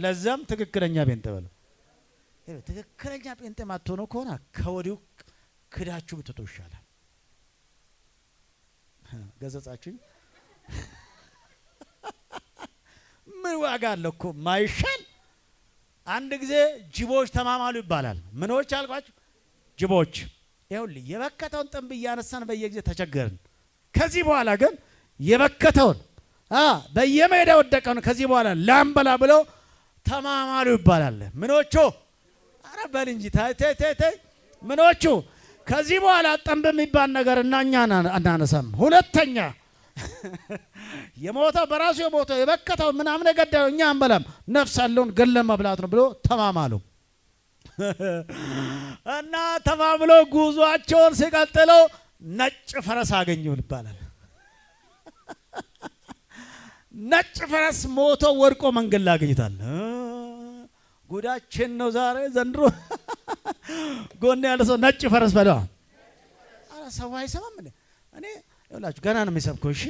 Speaker 1: ለዛም ትክክለኛ ጴንጤ በለው። ትክክለኛ ጴንጤ ማትሆኑ ከሆነ ከወዲሁ ክዳችሁ ብትቶ ይሻላል። ገዘጻችሁኝ። ምን ዋጋ አለው እኮ ማይሻል። አንድ ጊዜ ጅቦች ተማማሉ ይባላል። ምኖች አልኳችሁ? ጅቦች። ይኸውልህ የበከተውን ጥንብ እያነሳን በየጊዜ ተቸገርን። ከዚህ በኋላ ግን የበከተውን በየሜዳ ወደቀውን ከዚህ በኋላ ላምበላ ብለው ተማማሉ ይባላል። ምኖቹ? አረ በል እንጂ ታይ ምኖቹ? ከዚህ በኋላ ጥንብ የሚባል ነገር እና እኛ አናነሳም። ሁለተኛ የሞተው በራሱ የሞተው የበከተው ምናምን የገደለው እኛ አንበላም፣ ነፍስ ያለውን ገለን መብላት ነው ብሎ ተማማሉ። እና ተማምሎ ጉዟቸውን ሲቀጥለው ነጭ ፈረስ አገኙ ይባላል። ነጭ ፈረስ ሞቶ ወድቆ መንገድ ላይ አገኝታል። ጉዳችን ነው ዛሬ ዘንድሮ። ጎን ያለ ሰው ነጭ ፈረስ በለው። አረ ሰው አይሰማም እንዴ? እኔ ይላችሁ ገና ነው የሚሰብከው። እሺ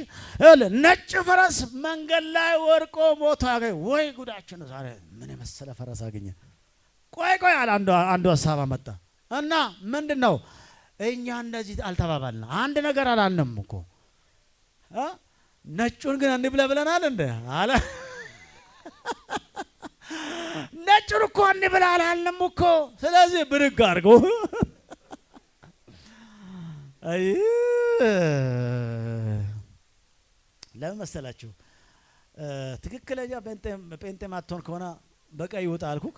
Speaker 1: ነጭ ፈረስ መንገድ ላይ ወድቆ ሞቶ አገኘ። ወይ ጉዳችን ነው ዛሬ፣ ምን የመሰለ ፈረስ አገኘ። ቆይ አለ አንዱ ሀሳብ መጣ እና ምንድነው እኛ እንደዚህ አልተባባልና አንድ ነገር አላልንም እኮ ነጩን ግን እንብላ ብለናል እንደ አለ። ነጩን እኮ እንብላ አላልንም እኮ። ስለዚህ ብድግ አድርገው አይ ለምን መሰላችሁ? ትክክለኛ ጴንጤ ማትሆን ከሆነ በቀይ ውጣ አልኩክ።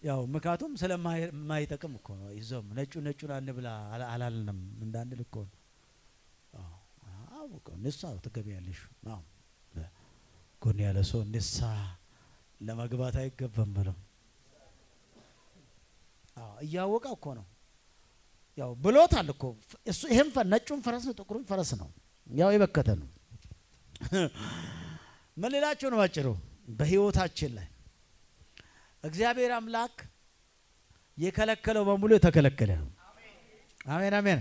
Speaker 1: ያው ምክንያቱም ስለማይጠቅም እኮ ነው። ይዞም ነጩን አንብላ አላልንም እንዳንል እኮ ነው። አዎ ንሳ ትገቢያለሽ። አዎ ጎን ያለ ሰው ንሳ ለመግባት አይገባም ብለው እያወቀ እኮ ነው። ያው ብሎታል እኮ እሱ። ይሄም ነጩን ፈረስ ነው ጥቁሩን ፈረስ ነው፣ ያው የበከተ ነው። ምን ልላችሁ ነው አጭሩ? በህይወታችን ላይ እግዚአብሔር አምላክ የከለከለው በሙሉ የተከለከለ ነው። አሜን አሜን።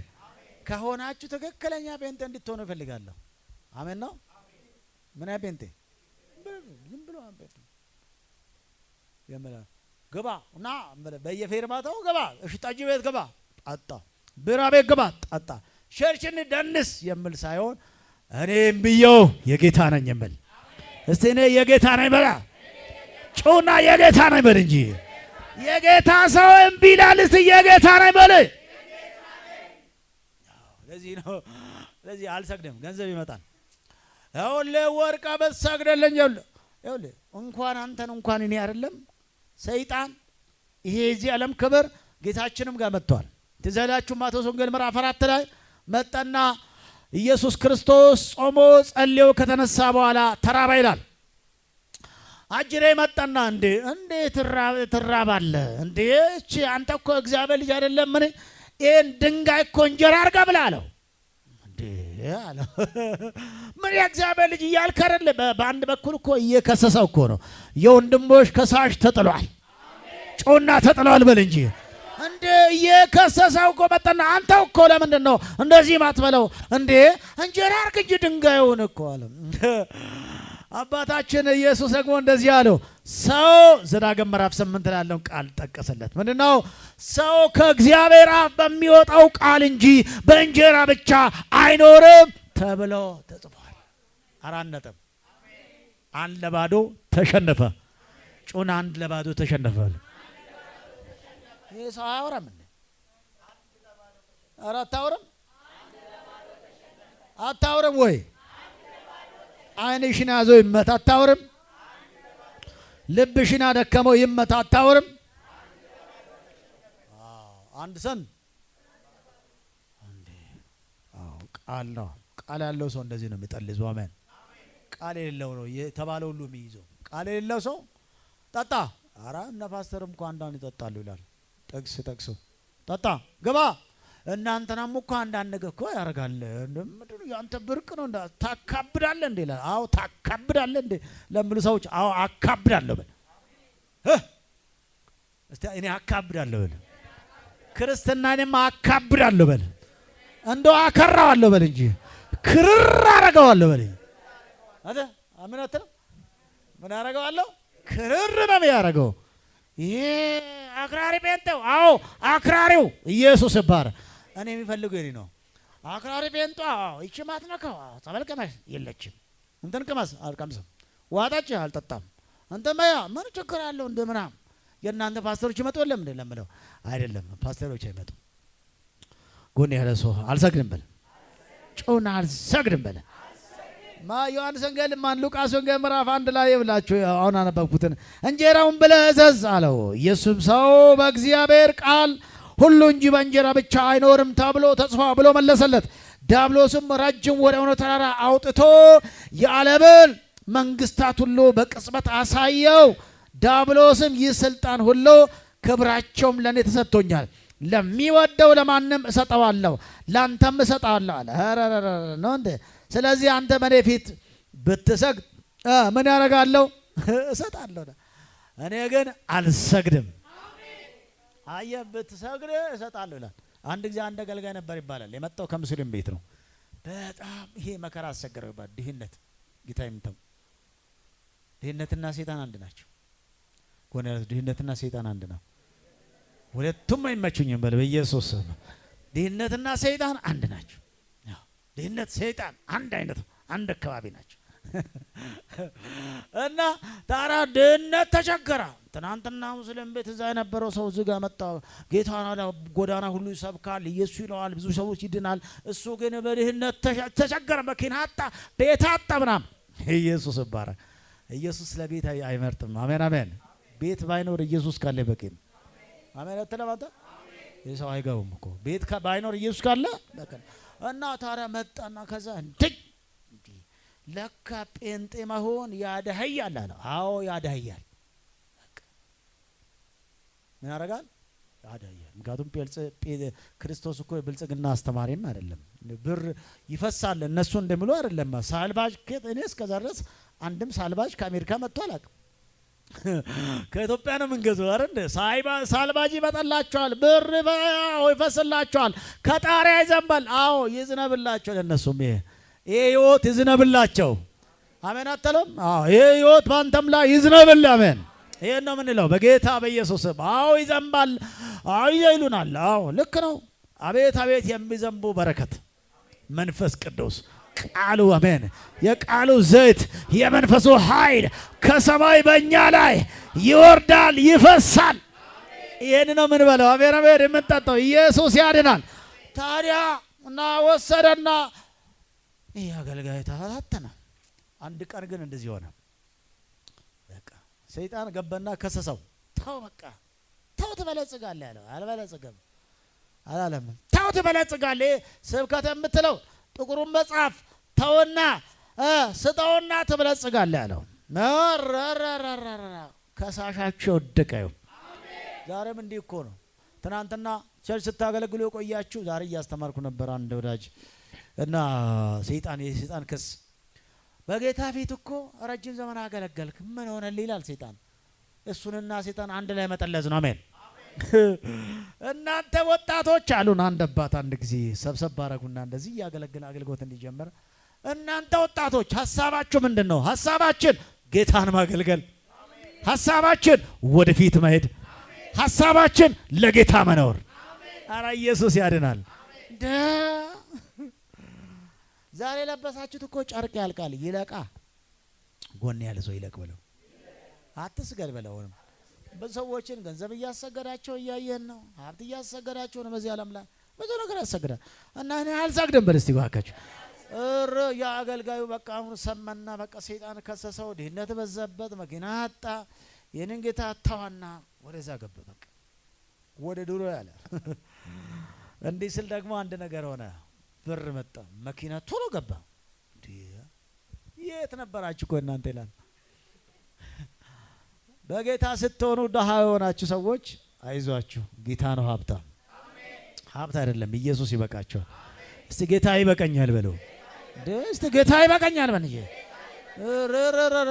Speaker 1: ከሆናችሁ ትክክለኛ ጴንጤ እንድትሆኑ እፈልጋለሁ። አሜን ነው። ምን ያ ጴንጤ ዝም ብሎ አንበጥ የመላ ገባ እና በየፌርማታው ገባ፣ እሺ ጠጅ ቤት ገባ ጠጣ፣ ቢራ ቤት ገባ ጠጣ፣ ቸርችን ደንስ የምል ሳይሆን እኔም ብየው የጌታ ነኝ የምል። እስቲ እኔ የጌታ ነኝ በላ ጩና የጌታ ነኝ በል እንጂ የጌታ ሰው እምቢ ይላል። እስቲ የጌታ ነኝ በል። ለዚህ ነው ለዚህ አልሰግድም፣ ገንዘብ ይመጣል። ይኸውልህ ወርቃ በሰግደልኝ ይኸውልህ እንኳን አንተን እንኳን እኔ አይደለም ሰይጣን ይሄ የዚህ ዓለም ክብር ጌታችንም ጋር መጥቷል። ትዘላችሁ ማቴዎስ ወንጌል ምዕራፍ 4 ላይ መጣና ኢየሱስ ክርስቶስ ጾሞ ጸልዮ ከተነሳ በኋላ ተራባ ይላል። አጅሬ መጣና እንዴት ትራባለህ እንዴ? እቺ አንተ እኮ እግዚአብሔር ልጅ አይደለም? ምን ይሄን ድንጋይ እኮ እንጀራ አድርጋ ብላ አለው። እንዴ አለው ምን የእግዚአብሔር ልጅ እያልክ አይደለ? በአንድ በኩል እኮ እየከሰሰው እኮ ነው። የወንድሞች ከሳሽ ተጥሏል። ጮና ተጥሏል በል እንጂ እንዴ እየከሰሰው እኮ መጣና አንተ እኮ ለምንድን ነው እንደዚህ ማትበለው እንዴ? እንጀራ አድርግ እንጂ ድንጋዩን እኮ አለ። አባታችን ኢየሱስ ደግሞ እንደዚህ አለው። ሰው ዘዳግም ምዕራፍ 8 ላይ ያለውን ቃል ጠቀሰለት። ምንድነው? ሰው ከእግዚአብሔር አፍ በሚወጣው ቃል እንጂ በእንጀራ ብቻ አይኖርም ተብሎ ተጽፏል። 4 ነጥብ። አንድ ለባዶ ተሸነፈ። ጩና አንድ ለባዶ ተሸነፈ። ይሄ ሰው አያወራም እንዴ? ኧረ አታውርም አታውርም ወይ? ዓይንሽን ያዘው ይመታ አታውርም? ልብሽን አደከመው ይመታ አታውርም? አንድ ሰን እንዴ ቃል ነው። ቃል ያለው ሰው እንደዚህ ነው የሚጠልዘው። አሜን። ቃል የሌለው ነው የተባለው ሁሉ የሚይዘው። ቃል የሌለው ሰው ጠጣ፣ ኧረ እነ ፓስተርም እኮ አንዳንድ ይጠጣሉ ይላል። ጠቅስ ጠጣ ግባ። እናንተናም እኮ አንዳንድ ነገር እኮ ያደርጋል። ምንድን ነው ያንተ ብርቅ ነው እንደ ታካብዳለህ እንዴ ይላል። አዎ ታካብዳለህ እንዴ ለሚሉ ሰዎች አዎ አካብዳለሁ በል። እስቲ እኔ አካብዳለሁ በል። ክርስትናኔማ አካብዳለሁ በል። እንደው አከራዋለሁ በል እንጂ ክርር አረጋዋለሁ በል። አደ አሜን አትልም? ምን አረጋዋለሁ? ክርር ነው የሚያረገው። ይሄ አክራሪ ጴንጤው፣ አዎ አክራሪው ኢየሱስ ይባረክ። እኔ የሚፈልገው ይሄ ነው። አክራሪ ጴንጤው፣ አዎ ይቺ ማትነካው ተበልቀማሽ የለችም። እንትን ቅመስ አልቀምስም፣ ዋጣች አልጠጣም። እንተ ማያ ምን ችግር አለው እንደ ምናምን። የእናንተ ፓስተሮች ይመጡ የለም እንደ ለምለው አይደለም፣ ፓስተሮች አይመጡ። ጎን ያለ ሰው አልሰግድም በል፣ ጮና አልሰግድም በል። ዮሐንስ ወንጌል ማን ሉቃስ ወንጌል ምዕራፍ 1 ላይ ብላችሁ አሁን አነበብኩትን እንጀራውን ብለህ እዘዝ አለው። ኢየሱስም ሰው በእግዚአብሔር ቃል ሁሉ እንጂ በእንጀራ ብቻ አይኖርም ተብሎ ተጽፎ ብሎ መለሰለት። ዲያብሎስም ረጅም ወደ ሆነ ተራራ አውጥቶ የዓለምን መንግስታት ሁሉ በቅጽበት አሳየው። ዲያብሎስም ይህ ስልጣን ሁሉ ክብራቸውም ለእኔ ተሰጥቶኛል፣ ለሚወደው ለማንም እሰጠዋለሁ፣ ላንተም እሰጠዋለሁ አለ። ነው እንዴ? ስለዚህ አንተ በእኔ ፊት ብትሰግድ ምን ያደርጋለሁ? እሰጣለሁ። እኔ ግን አልሰግድም። አየህ፣ ብትሰግድ እሰጣለሁ ይላል። አንድ ጊዜ አንድ አገልጋይ ነበር ይባላል። የመጣው ከምስሊም ቤት ነው። በጣም ይሄ መከራ አስቸገረው ይባላል። ድህነት ጌታ ይምተው። ድህነትና ሰይጣን አንድ ናቸው። ኮነ ድህነትና ሰይጣን አንድ ነው። ሁለቱም አይመቹኝም በል በኢየሱስ ስም። ድህነትና ሰይጣን አንድ ናቸው። ድህነት ሰይጣን አንድ አይነት አንድ አካባቢ ናቸው። እና ታዲያ ድህነት ተቸገረ። ትናንትና ሙስሊም ቤት እዛ የነበረው ሰው እዚህ ጋር መጣ። ጌታን ጎዳና ሁሉ ይሰብካል፣ ኢየሱስ ይለዋል፣ ብዙ ሰዎች ይድናል። እሱ ግን በድህነት ተቸገረ። መኪና አጣ፣ ቤት አጣ ምናምን። ኢየሱስ ይባረክ። ኢየሱስ ለቤት አይመርጥም። አሜን አሜን። ቤት ባይኖር ኢየሱስ ካለ በቂ ነው። አሜን አትለማታ። የሰው አይገቡም እኮ ቤት ባይኖር ኢየሱስ ካለ በቃ። እና ታዲያ መጣና ከዛ እንዴ ለካ ጴንጤ መሆን ያደህያል አለ። አዎ ያደህያል። በቃ ምን ያደርጋል? ያደህያል። ምክንያቱም ክርስቶስ እኮ የብልጽግና አስተማሪም አይደለም። ብር ይፈሳል እነሱ እንደሚሉ አይደለም። ሳልባጅ እኔ እስከዛ ድረስ አንድም ሳልባጅ ከአሜሪካ መጥቶ አላውቅም። ከኢትዮጵያ ነው የምንገዛው አይደል? ሳልባጅ ይመጣላቸዋል፣ ብር ይፈስላቸዋል፣ ከጣሪያ ይዘንባል። አዎ ይዝነብላቸው። ለነሱም ይሄ ህይወት ይዝነብላቸው። አሜን አትልም? አዎ ይሄ ህይወት ባንተም ላይ ይዝነብል። አሜን። ይሄን ነው የምንለው በጌታ በኢየሱስ ስም። አዎ ይዘንባል፣ አዎ ይሉናል። አዎ ልክ ነው። አቤት አቤት የሚዘንቡ በረከት መንፈስ ቅዱስ ቃሉ አሜን። የቃሉ ዘይት የመንፈሱ ኃይል ከሰማይ በእኛ ላይ ይወርዳል፣ ይፈሳል። ይሄን ነው ምን በለው። አሜን አሜን። የምንጠጣው ኢየሱስ ያድናል። ታዲያ እና ወሰደና ይሄ አገልጋይ ተፈታተነ። አንድ ቀን ግን እንደዚህ ሆነ። በቃ ሰይጣን ገባና ከሰሰው። ተው በቃ ተው ትበለጽጋለህ ያለው አልበለጽግም አላለም። ተው ትበለጽጋለህ ስብከት የምትለው ጥቁሩን መጽሐፍ ተውና ስጠውና ትበለጽጋለህ ያለው። ከሳሻቸው ወደቀው። ዛሬም እንዲህ እኮ ነው። ትናንትና ቸርች ስታገለግሉ የቆያችሁ ዛሬ እያስተማርኩ ነበር አንድ ወዳጅ እና የሰይጣን ክስ በጌታ ፊት እኮ ረጅም ዘመን አገለገልክ ምን ሆነልህ ይላል ሰይጣን። እሱንና ሰይጣን አንድ ላይ መጠለዝ ነው። አሜን። እናንተ ወጣቶች አሉን አንድ አባት አንድ ጊዜ ሰብሰብ አደረጉና እንደዚህ ያገለግል አገልግሎት እንዲጀምር እናንተ ወጣቶች ሐሳባችሁ ምንድን ነው? ሐሳባችን ጌታን ማገልገል፣ ሐሳባችን ወደፊት መሄድ፣ ሐሳባችን ለጌታ መኖር። ኧረ ኢየሱስ ያድናል። ዛሬ ለበሳችሁት እኮ ጨርቅ ያልቃል፣ ይለቃ። ጎን ያለ ሰው ይለቅ ብለው አትስገድ ብለውንም በሰዎችን ገንዘብ እያሰገዳቸው እያየን ነው። ሀብት እያሰገዳቸው ነው በዚህ ዓለም ላይ። ብዙ ነገር ያሰግዳል። እና እኔ አልሰግድም በል እስቲ እባካችሁ። የአገልጋዩ በቃ አሁን ሰማና በቃ ሰይጣን ከሰሰው፣ ድህነት በዛበት፣ መኪና አጣ፣ የኔን ጌታ አታዋና ወደዛ ገባ። በቃ ወደ ድሮ ያለ እንዲህ ስል ደግሞ አንድ ነገር ሆነ። ብር መጣ፣ መኪና ቶሎ ገባ። የት ነበራችሁ እኮ እናንተ ይላል። በጌታ ስትሆኑ ደሃ የሆናችሁ ሰዎች አይዟችሁ፣ ጌታ ነው ሀብታም። ሀብት አይደለም ኢየሱስ ይበቃቸዋል። እስቲ ጌታ ይበቃኛል በለው። እስቲ ጌታ ይበቃኛል በል እንጂ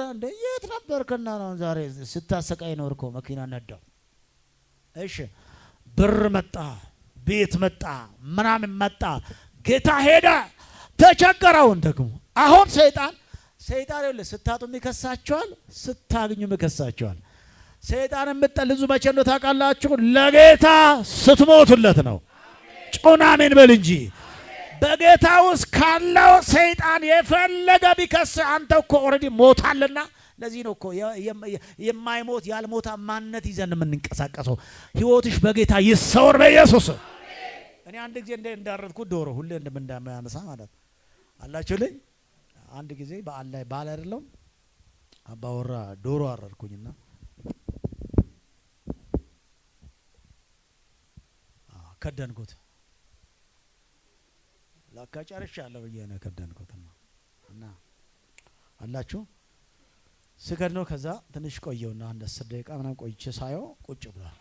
Speaker 1: እንደ የት ነበርክና ነው ዛሬ ስታሰቃይ ኖርኮ? መኪና ነዳው። እሺ ብር መጣ፣ ቤት መጣ፣ ምናምን መጣ። ጌታ ሄደ፣ ተቸገረውን ደግሞ አሁን ሰይጣን ይኸውልህ ስታጡም ይከሳቸዋል፣ ስታገኙም ይከሳቸዋል። ሰይጣን የምትጠልዙ መቼ ነው ታውቃላችሁ? ለጌታ ስትሞቱለት ነው። ጮና አሜን በል እንጂ። በጌታ ውስጥ ካለው ሰይጣን የፈለገ ቢከስ አንተ እኮ ኦልሬዲ ሞታልና። ለዚህ ነው እኮ የማይሞት ያልሞታ ማንነት ይዘን የምንንቀሳቀሰው። ህይወትሽ በጌታ ይሰወር በኢየሱስ። እኔ አንድ ጊዜ እንዳረድኩት ዶሮ ሁሌ እንደምንዳመያነሳ ማለት አላችሁልኝ። አንድ ጊዜ በዓል ላይ ባል አይደለም አባወራ ዶሮ አረድኩኝና ከደንኩት። ለካ ጨርሻለሁ ብዬ ነው ከደንኩትና እና አላችሁ ስገድ ነው። ከዛ ትንሽ ቆየውና አንድ 10 ደቂቃ ምናምን ቆይቼ ሳየው ቁጭ ብሏል።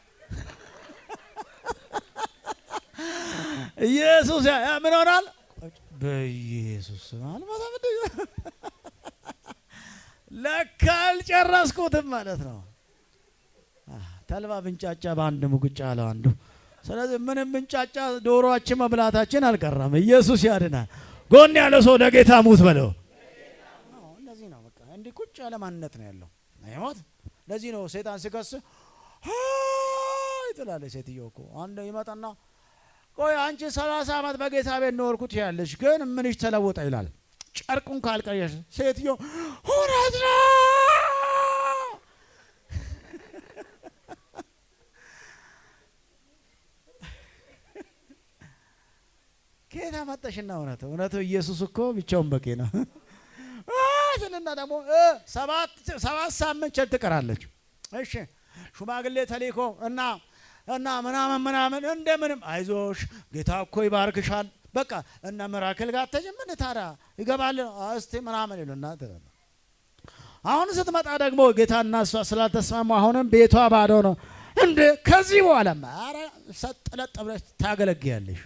Speaker 1: ኢየሱስ ምን ሆናል? በኢየሱስ አልሞተም። ለካ አልጨረስኩትም ማለት ነው። ተልባ ብንጫጫ በአንድ ሙግጫ አለው አንዱ። ስለዚህ ምንም ብንጫጫ ዶሮአችን መብላታችን አልቀረም። ኢየሱስ ያድናል። ጎን ያለ ሰው ለጌታ ሙት በለው። እንደዚህ ነው በቃ እንዲህ ቁጭ ያለ ማንነት ነው ያለው። አይሞት። ለዚህ ነው ሰይጣን ሲከስ ትላለች ሴትዮ እኮ። አንድ ይመጣና ቆይ አንቺ 30 ዓመት በጌታ ቤት ኖርኩት ያለሽ ግን ምንሽ ተለወጠ ይላል። ጨርቁን ካልቀየሽ ሴትዮ እውነት ነው ጌታ መጣሽና እውነቱ ኢየሱስ እኮ ብቻውን በቂ ነው። ስለና ደግሞ 7 ሳምንት ቸል ትቀራለች። እሺ ሽማግሌ ተልኮ እና ምናምን እንደምንም አይዞሽ ጌታ እኮ ይባርክሻል በቃ እና መራከል ጋር ተጀመረ። ታዲያ ይገባል እስቲ ምናምን ይሉና አሁን ስትመጣ ደግሞ ጌታና እሷ ስላልተስማሙ አሁንም ቤቷ ባዶ ነው። እንደ ከዚህ በኋላ ኧረ ሰጥለጥ ብለሽ ታገለግያለሽ።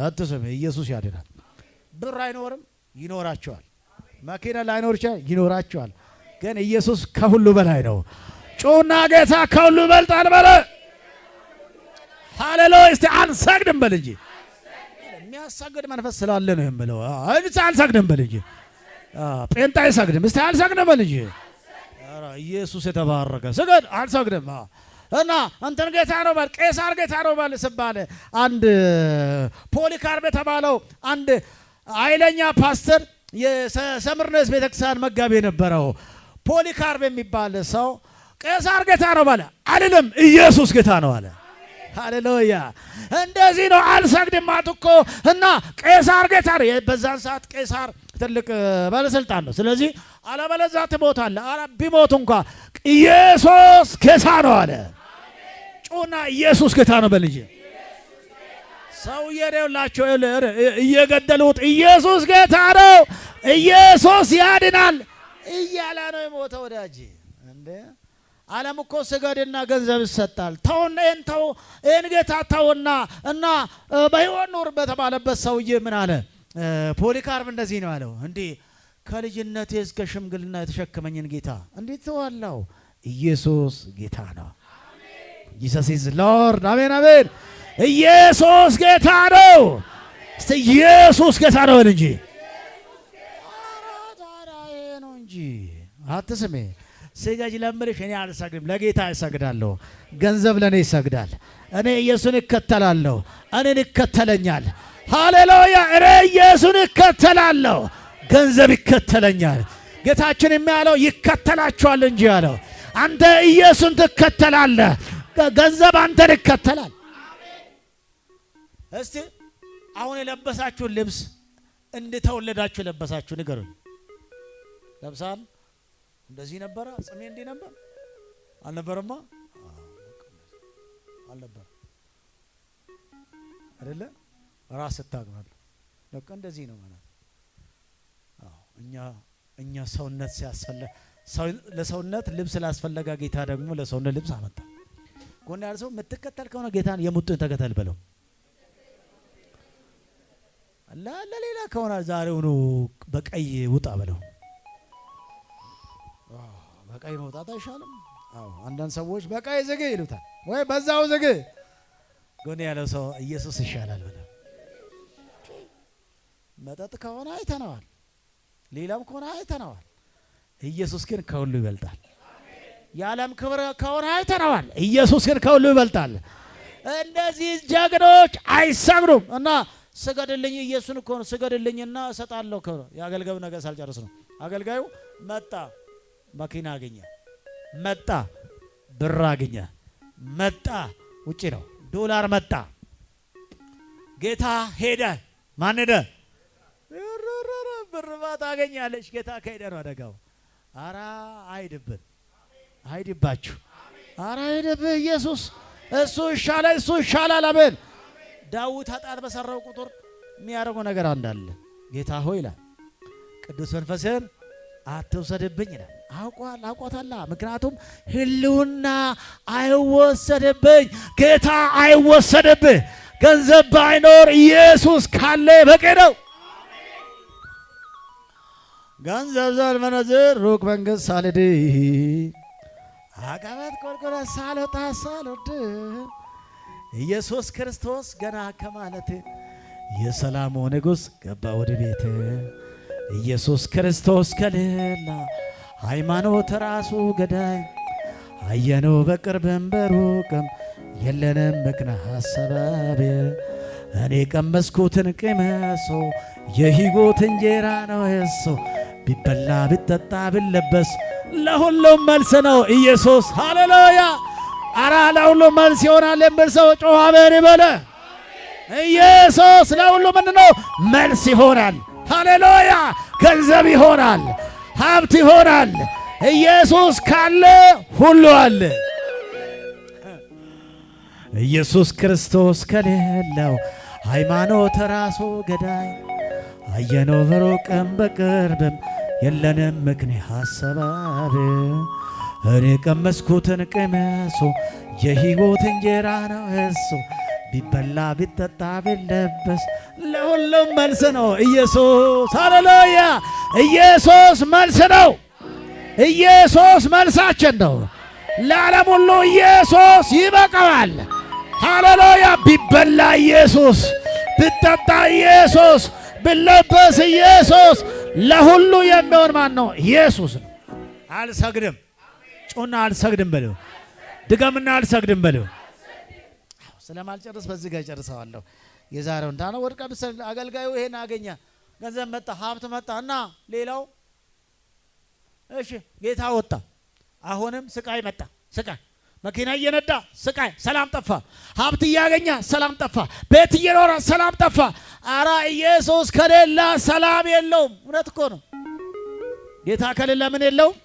Speaker 1: አትሰም ኢየሱስ ያድናል። ብር አይኖርም ይኖራቸዋል። መኪና ላይኖር ይችላል ይኖራቸዋል። ግን ኢየሱስ ከሁሉ በላይ ነው። ጩና ጌታ ከሁሉ ይበልጣል በለ። ሃሌሉያ። እስቲ አንሰግድም በል እንጂ የሚያሰግድ መንፈስ ስላለ ነው የምለው። አንሰግድም በል እንጂ ጴንጤ አይሰግድም። እስቲ አንሰግድም በል እንጂ። ኧረ ኢየሱስ የተባረከ ስገድ። አንሰግድም እና እንትን ጌታ ነው በል ቄሳር ጌታ ነው በል ስባለ አንድ ፖሊካርብ የተባለው አንድ ኃይለኛ ፓስተር የሰምርነስ ቤተክርስቲያን መጋቢ የነበረው ፖሊካርብ የሚባል ሰው ቄሳር ጌታ ነው ባለ አይደለም ኢየሱስ ጌታ ነው አለ። ሃሌሉያ። እንደዚህ ነው አልሰግድም አትኮ እና ቄሳር ጌታ ነው። በዛን ሰዓት ቄሳር ትልቅ ባለስልጣን ነው። ስለዚህ አለበለዚያ ትሞታለህ። ኧረ ቢሞት እንኳን ኢየሱስ ጌታ ነው አለ። ጩና ኢየሱስ ጌታ ነው በልጅ ሰውዬ ደውላቸው እየገደሉት ኢየሱስ ጌታ ነው ኢየሱስ ያድናል እያለ ነው የሞተው። ወዳጅ እንዴ ዓለም እኮ ስገድና ገንዘብ ይሰጣል። ተውና ይህን ጌታ ተውና እና በሕይወት ኑር በተባለበት ሰውዬ ምን አለ? ፖሊካርብ እንደዚህ ነው አለው። እንዴ ከልጅነቴ እስከ ሽምግልና የተሸከመኝን ጌታ እንዴት ተዋለው? ኢየሱስ ጌታ ነው። ኢየሱስ ኢዝ ሎርድ። አሜን አሜን። ኢየሱስ ጌታ ነው። እስቲ ኢየሱስ ጌታ ነው እንጂ ታዲያ ነው እንጂ አትስሜ ስጋጅ ለምልሽ እኔ አልሰግድም። ለጌታ እሰግዳለሁ። ገንዘብ ለኔ ይሰግዳል። እኔ ኢየሱስን እከተላለሁ። እኔን ይከተለኛል። ሃሌሉያ። እኔ ኢየሱስን እከተላለሁ። ገንዘብ ይከተለኛል። ጌታችን የሚያለው ይከተላቸዋል እንጂ ያለው አንተ ኢየሱስን ትከተላለህ። ገንዘብ አንተን ይከተላል። እስቲ አሁን የለበሳችሁን ልብስ እንደተወለዳችሁ የለበሳችሁ ንገሩኝ። ለብሳል እንደዚህ ነበረ? ጽሜ እንዲህ ነበር አልነበረማ? አልነበረ አይደለ? ራስ ተታግናል። በቃ እንደዚህ ነው ማለት። እኛ ሰውነት ሲያስፈልግ ለሰውነት ልብስ ላስፈለጋ ጌታ ደግሞ ለሰውነት ልብስ አመጣ። ጎን ያለ ሰው የምትከተል ከሆነ ጌታን የሙጥን ተከተል በለው። ለሌላ ከሆነ ዛሬውኑ በቀይ ውጣ በለው። በቀይ መውጣት አይሻልም? አንዳንድ ሰዎች በቀይ ዝግ ይሉታል ወይ በዛው ዝግ። ጎን ያለው ሰው ኢየሱስ ይሻላል በለው። መጠጥ ከሆነ አይተነዋል፣ ሌላም ከሆነ አይተነዋል። ኢየሱስ ግን ከሁሉ ይበልጣል። የዓለም ክብር ከሆነ አይተነዋል። ኢየሱስ ግን ከሁሉ ይበልጣል። እንደዚህ ጀግኖች አይሰግዱም። እና ስገድልኝ ኢየሱስን እኮ ነው ስገድልኝና እሰጣለሁ ክብር። የአገልጋዩ ነገር ሳልጨርስ ነው። አገልጋዩ መጣ፣ መኪና አገኘ፣ መጣ፣ ብር አገኘ፣ መጣ፣ ውጪ ነው ዶላር መጣ። ጌታ ሄደ። ማን ሄደ? ብር ታገኛለች። ጌታ ከሄደ ነው አደጋው። አራ አይድብን፣ አይድባችሁ። አራ አይድብህ ኢየሱስ እሱ ይሻላል፣ እሱ ይሻላል። አሜን። ዳዊት ኃጢአት በሰራው ቁጥር የሚያደርገው ነገር አንዳለ ጌታ ሆይ ይላል፣ ቅዱስ መንፈስን አትውሰድብኝ ይላል። አውቋታላ። ምክንያቱም ህልውና አይወሰድብኝ፣ ጌታ አይወሰድብህ። ገንዘብ ባይኖር ኢየሱስ ካለ በቂ ነው። ገንዘብ ዘልመነዝር ሩቅ መንገድ ሳልሄድ አቀበት ቆርቆሮ ሳልወጣ ሳልወርድ ኢየሱስ ክርስቶስ ገና ከማለቴ የሰላሙ ንጉሥ ገባ ወደ ቤት። ኢየሱስ ክርስቶስ ከሌላ ሃይማኖት ራሱ ገዳይ አየነው በቅርብም በሩቅም የለንም ምክንያት ሰበብ። እኔ ቀመስኩትን ቅመሶ የሕይወት እንጀራ ነው እሱ ቢበላ ቢጠጣ ቢለበስ ለሁሉም መልስ ነው ኢየሱስ። ሃሌሉያ! አራ ለሁሉም መልስ ይሆናል የሚል ሰው ጮኸ አሜን ይበለ። ኢየሱስ ለሁሉ ምንድነው? መልስ ይሆናል። ሃሌሉያ! ገንዘብ ይሆናል፣ ሀብት ይሆናል። ኢየሱስ ካለ ሁሉ አለ። ኢየሱስ ክርስቶስ ከሌለው ሃይማኖት ራሱ ገዳይ አየነው በሩቅም በቅርብም የለንም ምክንያት ሰበብ። እኔ ቀመስኩትን ቅመሱ የሕይወት እንጀራ ነው እሱ ቢበላ ቢጠጣ ቢለበስ ለሁሉም መልስ ነው ኢየሱስ። ሃሌሉያ! ኢየሱስ መልስ ነው። ኢየሱስ መልሳችን ነው። ለዓለም ሁሉ ኢየሱስ ይበቃዋል። ሃሌሉያ! ቢበላ ኢየሱስ፣ ቢጠጣ ኢየሱስ፣ ቢለበስ ኢየሱስ፣ ለሁሉ የሚሆን ማን ነው? ኢየሱስ ነው። አልሰግድም ጩና አልሰግድም በለው። ድገምና አልሰግድም በለው። ስለማልጨርስ በዚህ ጋር ጨርሰዋለሁ። የዛሬው እንዳነ ወድቀ ብሰል አገልጋዩ ይሄን አገኘ፣ ገንዘብ መጣ፣ ሀብት መጣ እና ሌላው እሺ ጌታ ወጣ። አሁንም ስቃይ መጣ። ስቃይ መኪና እየነዳ ስቃይ፣ ሰላም ጠፋ። ሀብት እያገኘ ሰላም ጠፋ። ቤት እየኖረ ሰላም ጠፋ። አራ ኢየሱስ ከሌላ ሰላም የለውም። እውነት እኮ ነው። ጌታ ከሌላ ምን የለውም።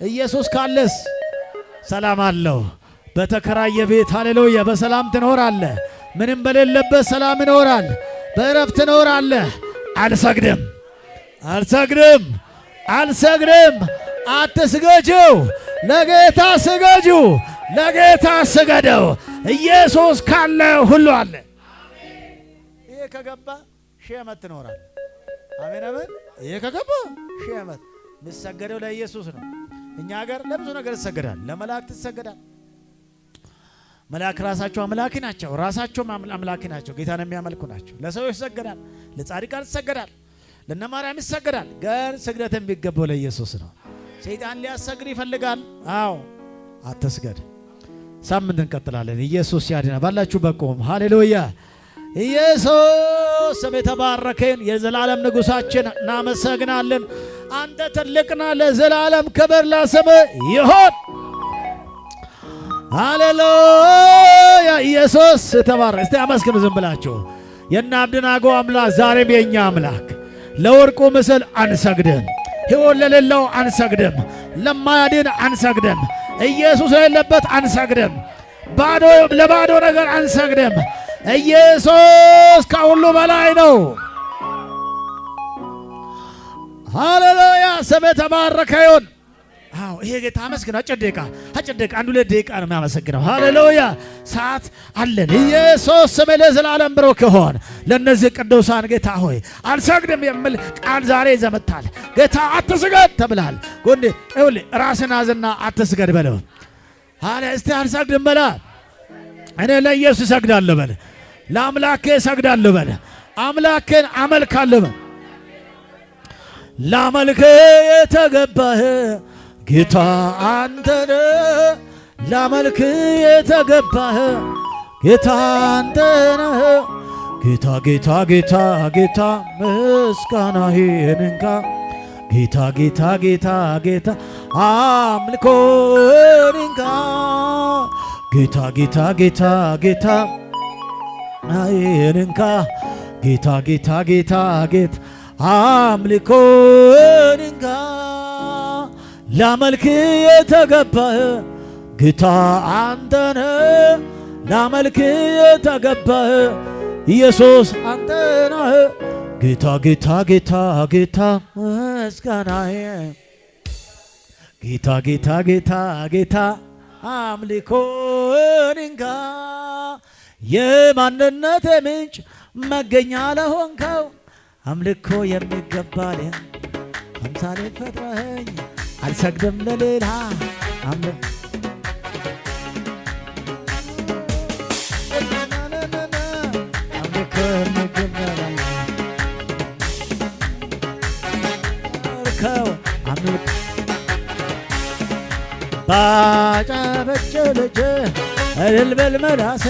Speaker 1: ኢየሱስ ካለስ ሰላም አለው። በተከራየ ቤት ሃሌሉያ በሰላም ትኖራለህ። ምንም በሌለበት ሰላም ይኖራል። በእረፍት ትኖራለህ። አልሰግድም፣ አልሰግድም፣ አልሰግድም። አትስገጁ፣ ለጌታ ስገጁ፣ ለጌታ ስገደው። ኢየሱስ ካለ ሁሉ አለ። ይሄ ከገባ ሺህ ዓመት ትኖራለህ። አሜን አሜን። ይሄ ከገባ ሺህ ዓመት የሚሰገደው ለኢየሱስ ነው። እኛ ሀገር ለብዙ ነገር ይሰገዳል። ለመላእክት ይሰገዳል። መላእክት ራሳቸው አምላኪ ናቸው። ራሳቸው አምላኪ ናቸው። ጌታን የሚያመልኩ ናቸው። ለሰዎች ይሰገዳል። ለጻድቃን ይሰገዳል። ለነ ማርያም ይሰገዳል። ግን ስግደት የሚገባው ለኢየሱስ ነው። ሰይጣን ሊያሰግድ ይፈልጋል። አዎ አትስገድ። ሳምንት እንቀጥላለን። ኢየሱስ ያድናል። ባላችሁ በቆም ሃሌሉያ። ኢየሱስ ስም የተባረከን የዘላለም ንጉሳችን እናመሰግናለን። አንተ ትልቅና ለዘላለም ክብር ለስምህ ይሁን። ሃሌሉያ ኢየሱስ ተባረክ። እስቲ አመስግኑ ዝም ብላችሁ። የእነ አብደናጎ አምላክ ዛሬም የኛ አምላክ። ለወርቁ ምስል አንሰግድም፣ ሕይወት ለሌለው አንሰግድም፣ ለማያድን አንሰግድም፣ ኢየሱስ የሌለበት አንሰግድም፣ ለባዶ ነገር አንሰግድም። ኢየሱስ ከሁሉ በላይ ነው። ሃሌሉያ ስም የተባረከ ይሁን። አዎ ይሄ ጌታ አመስግን። አጭር ደቂቃ 1-2 ደቂቃ ነው የሚያመሰግነው። ሃሌሉያ ሰዓት አለን። ኢየሱስ ስም ለዘላለም ብሩክ ይሁን። ለነዚህ ቅዱሳን ጌታ ሆይ አልሰግድም የሚል ቃል ዛሬ ይዘመታል። ጌታ አትስገድ ተብላል። ጎንዴ ይኸውልህ ራስን አዝና አትስገድ በለው። ሃሌሉያ እስቲ አልሰግድም በላ። እኔ ለኢየሱስ እሰግዳለሁ በል። ለአምላኬ እሰግዳለሁ በል። አምላኬን አመልካለሁ በል። ላመልክ የተገባህ ጌታ አንተነ ላመልክ የተገባህ ጌታ አንተነ ጌታ ጌታ ጌታ ጌታ ምስጋናህን እንካ ጌታ ጌታ ጌታ ጌታ አምልኮን እንካ ጌታ ጌታ ጌታ ጌታ አይን እንካ ጌታ ጌታ ጌታ ጌታ አምልኮን እንካ ላመልክ የተገባህ ጌታ አንተነ ላመልክ የተገባህ ኢየሱስ አንተነ ጌታ ጌታ ጌታ ጌታ ምስጋናዬ ጌታ ጌታ ጌታ ጌታ አምልኮን እንካ የማንነቴ ምንጭ መገኛ ለሆንከው አምልኮ የሚገባል አምሳሌ ፈጥረኸኝ አልሰግድም ለሌላ አምልኮ ባጨበጨበች እልል በል መላሴ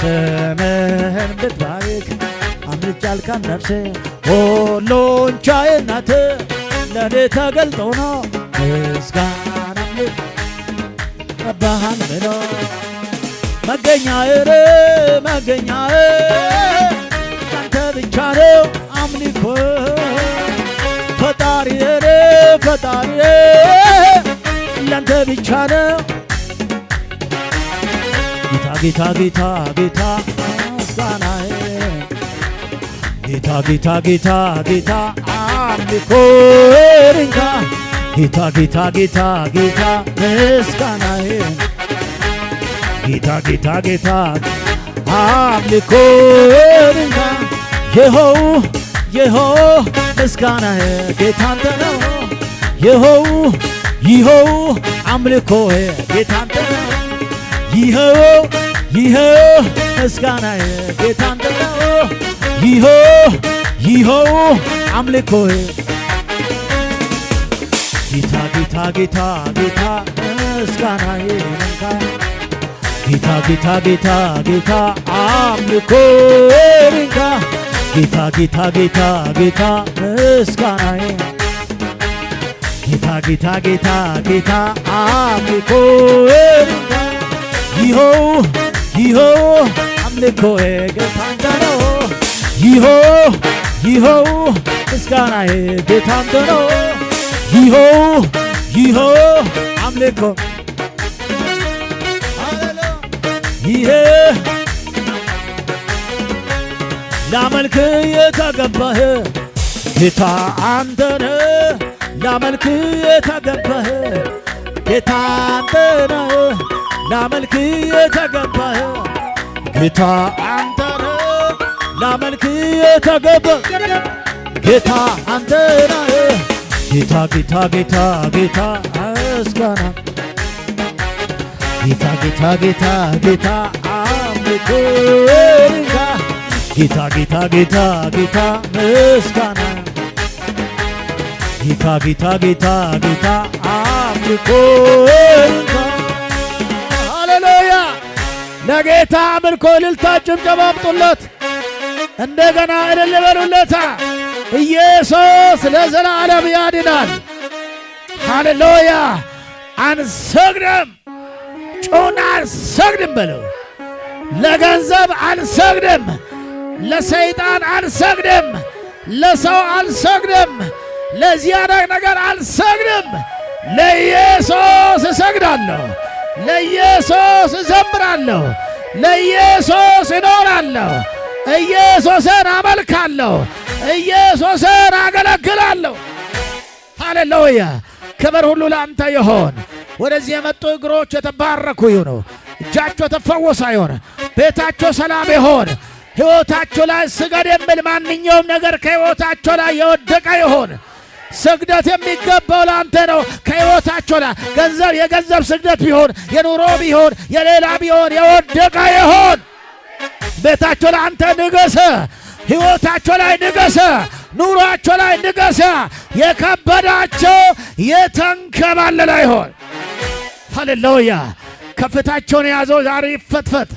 Speaker 1: ስምህን ብትባርክ አምልጫል ከነፍሴ ሁሉን ቻይነት ለኔ ተገልጦ ነው ምስጋና አባሃን ብሎ መገኛዬ መገኛዬ አንተ ብቻ ነው አምልኮ ፈጣሪዬ ፈጣሪዬ ለአንተ ብቻ ነው ጌታ ጌታ ጌታ ጌታ ምስጋናዬ ጌታ ጌታ ጌታ ጌታ አምልኮን እንካ ጌታ ጌታ ጌታ ጌታ ምስጋናዬ ጌታ ጌታ ጌታ አምልኮን እንካ ይኸው ይኸው ምስጋናዬ ጌታ አንተ ነው ይኸው አምልኮዬ ጌታ አንተ ነው ይኸው ምስጋናዬ ጌታ አንተ ነው ይኸው አምልኮዬ ጌታ ጌታ ጌታ ጌታ ምስጋናዬ እንካ ጌታ ጌታ ጌታ ጌታ አምልኮዬን እንካ ጌታ ጌታ ጌታ ጌታ ምስጋናዬ ጌታ ጌታ ጌታ ጌታ አምልኮዬን እንካ ይኸው አምልኮዬ ጌታ አንተ ነው ይኸው ምስጋናዬ ጌታ አንተ ነው ይኸው አምልኮ ላመልክ የተገባህ ጌታ አንተነ ላመልክ የተገባህ ጌታ አንተነ ላመልክ የተገባህ ጌታ አንተነ ላመልክ የተገባህ ጌታ አንተነ ጌታ ጌታ ጌታ ጌታ ምስጋና ጌታ ጌታ ጌታ ጌታ አምልኮን እንካ ጌታ ጌታ ጌታ ጌታ ምስጋና ጌታ ጌታ ጌታ ጌታ አምልኮን እንካ ሃሌሉያ ለጌታ አምልኮ እልልታ ጭብጨባ አምጡለት እንደገና እልል በሉለታ ኢየሱስ ለዘላለም ያድናል ሃሌሉያ አንሰግድም ጮና አንሰግድም በለው ለገንዘብ አልሰግድም፣ ለሰይጣን አልሰግድም፣ ለሰው አልሰግድም፣ ለዚያ ነገር አልሰግድም። ለኢየሱስ እሰግዳለሁ፣ ለኢየሱስ እዘምራለሁ፣ ለኢየሱስ እኖራለሁ፣ ኢየሱስን አመልካለሁ፣ ኢየሱስን አገለግላለሁ። ሃሌሉያ! ክብር ሁሉ ለአንተ ይሆን። ወደዚህ የመጡ እግሮች የተባረኩ ይሁኑ። እጃቸው ተፈወሰ ይሁን። ቤታቸው ሰላም ይሁን። ሕይወታቸው ላይ ስገድ የሚል ማንኛውም ነገር ከሕይወታቸው ላይ የወደቀ ይሁን። ስግደት የሚገባው ለአንተ ነው። ከሕይወታቸው ላይ የገንዘብ ስግደት ቢሆን፣ የኑሮ ቢሆን፣ የሌላ ቢሆን የወደቀ ይሁን። ቤታቸው ላይ አንተ ንገሰ፣ ሕይወታቸው ላይ ንገሰ፣ ኑሯቸው ላይ ንገሰ። የከበዳቸው የተንከባለለ ይሆን። ሃሌሉያ! ከፍታቸውን የያዘው ዛሬ ይፈትፈት።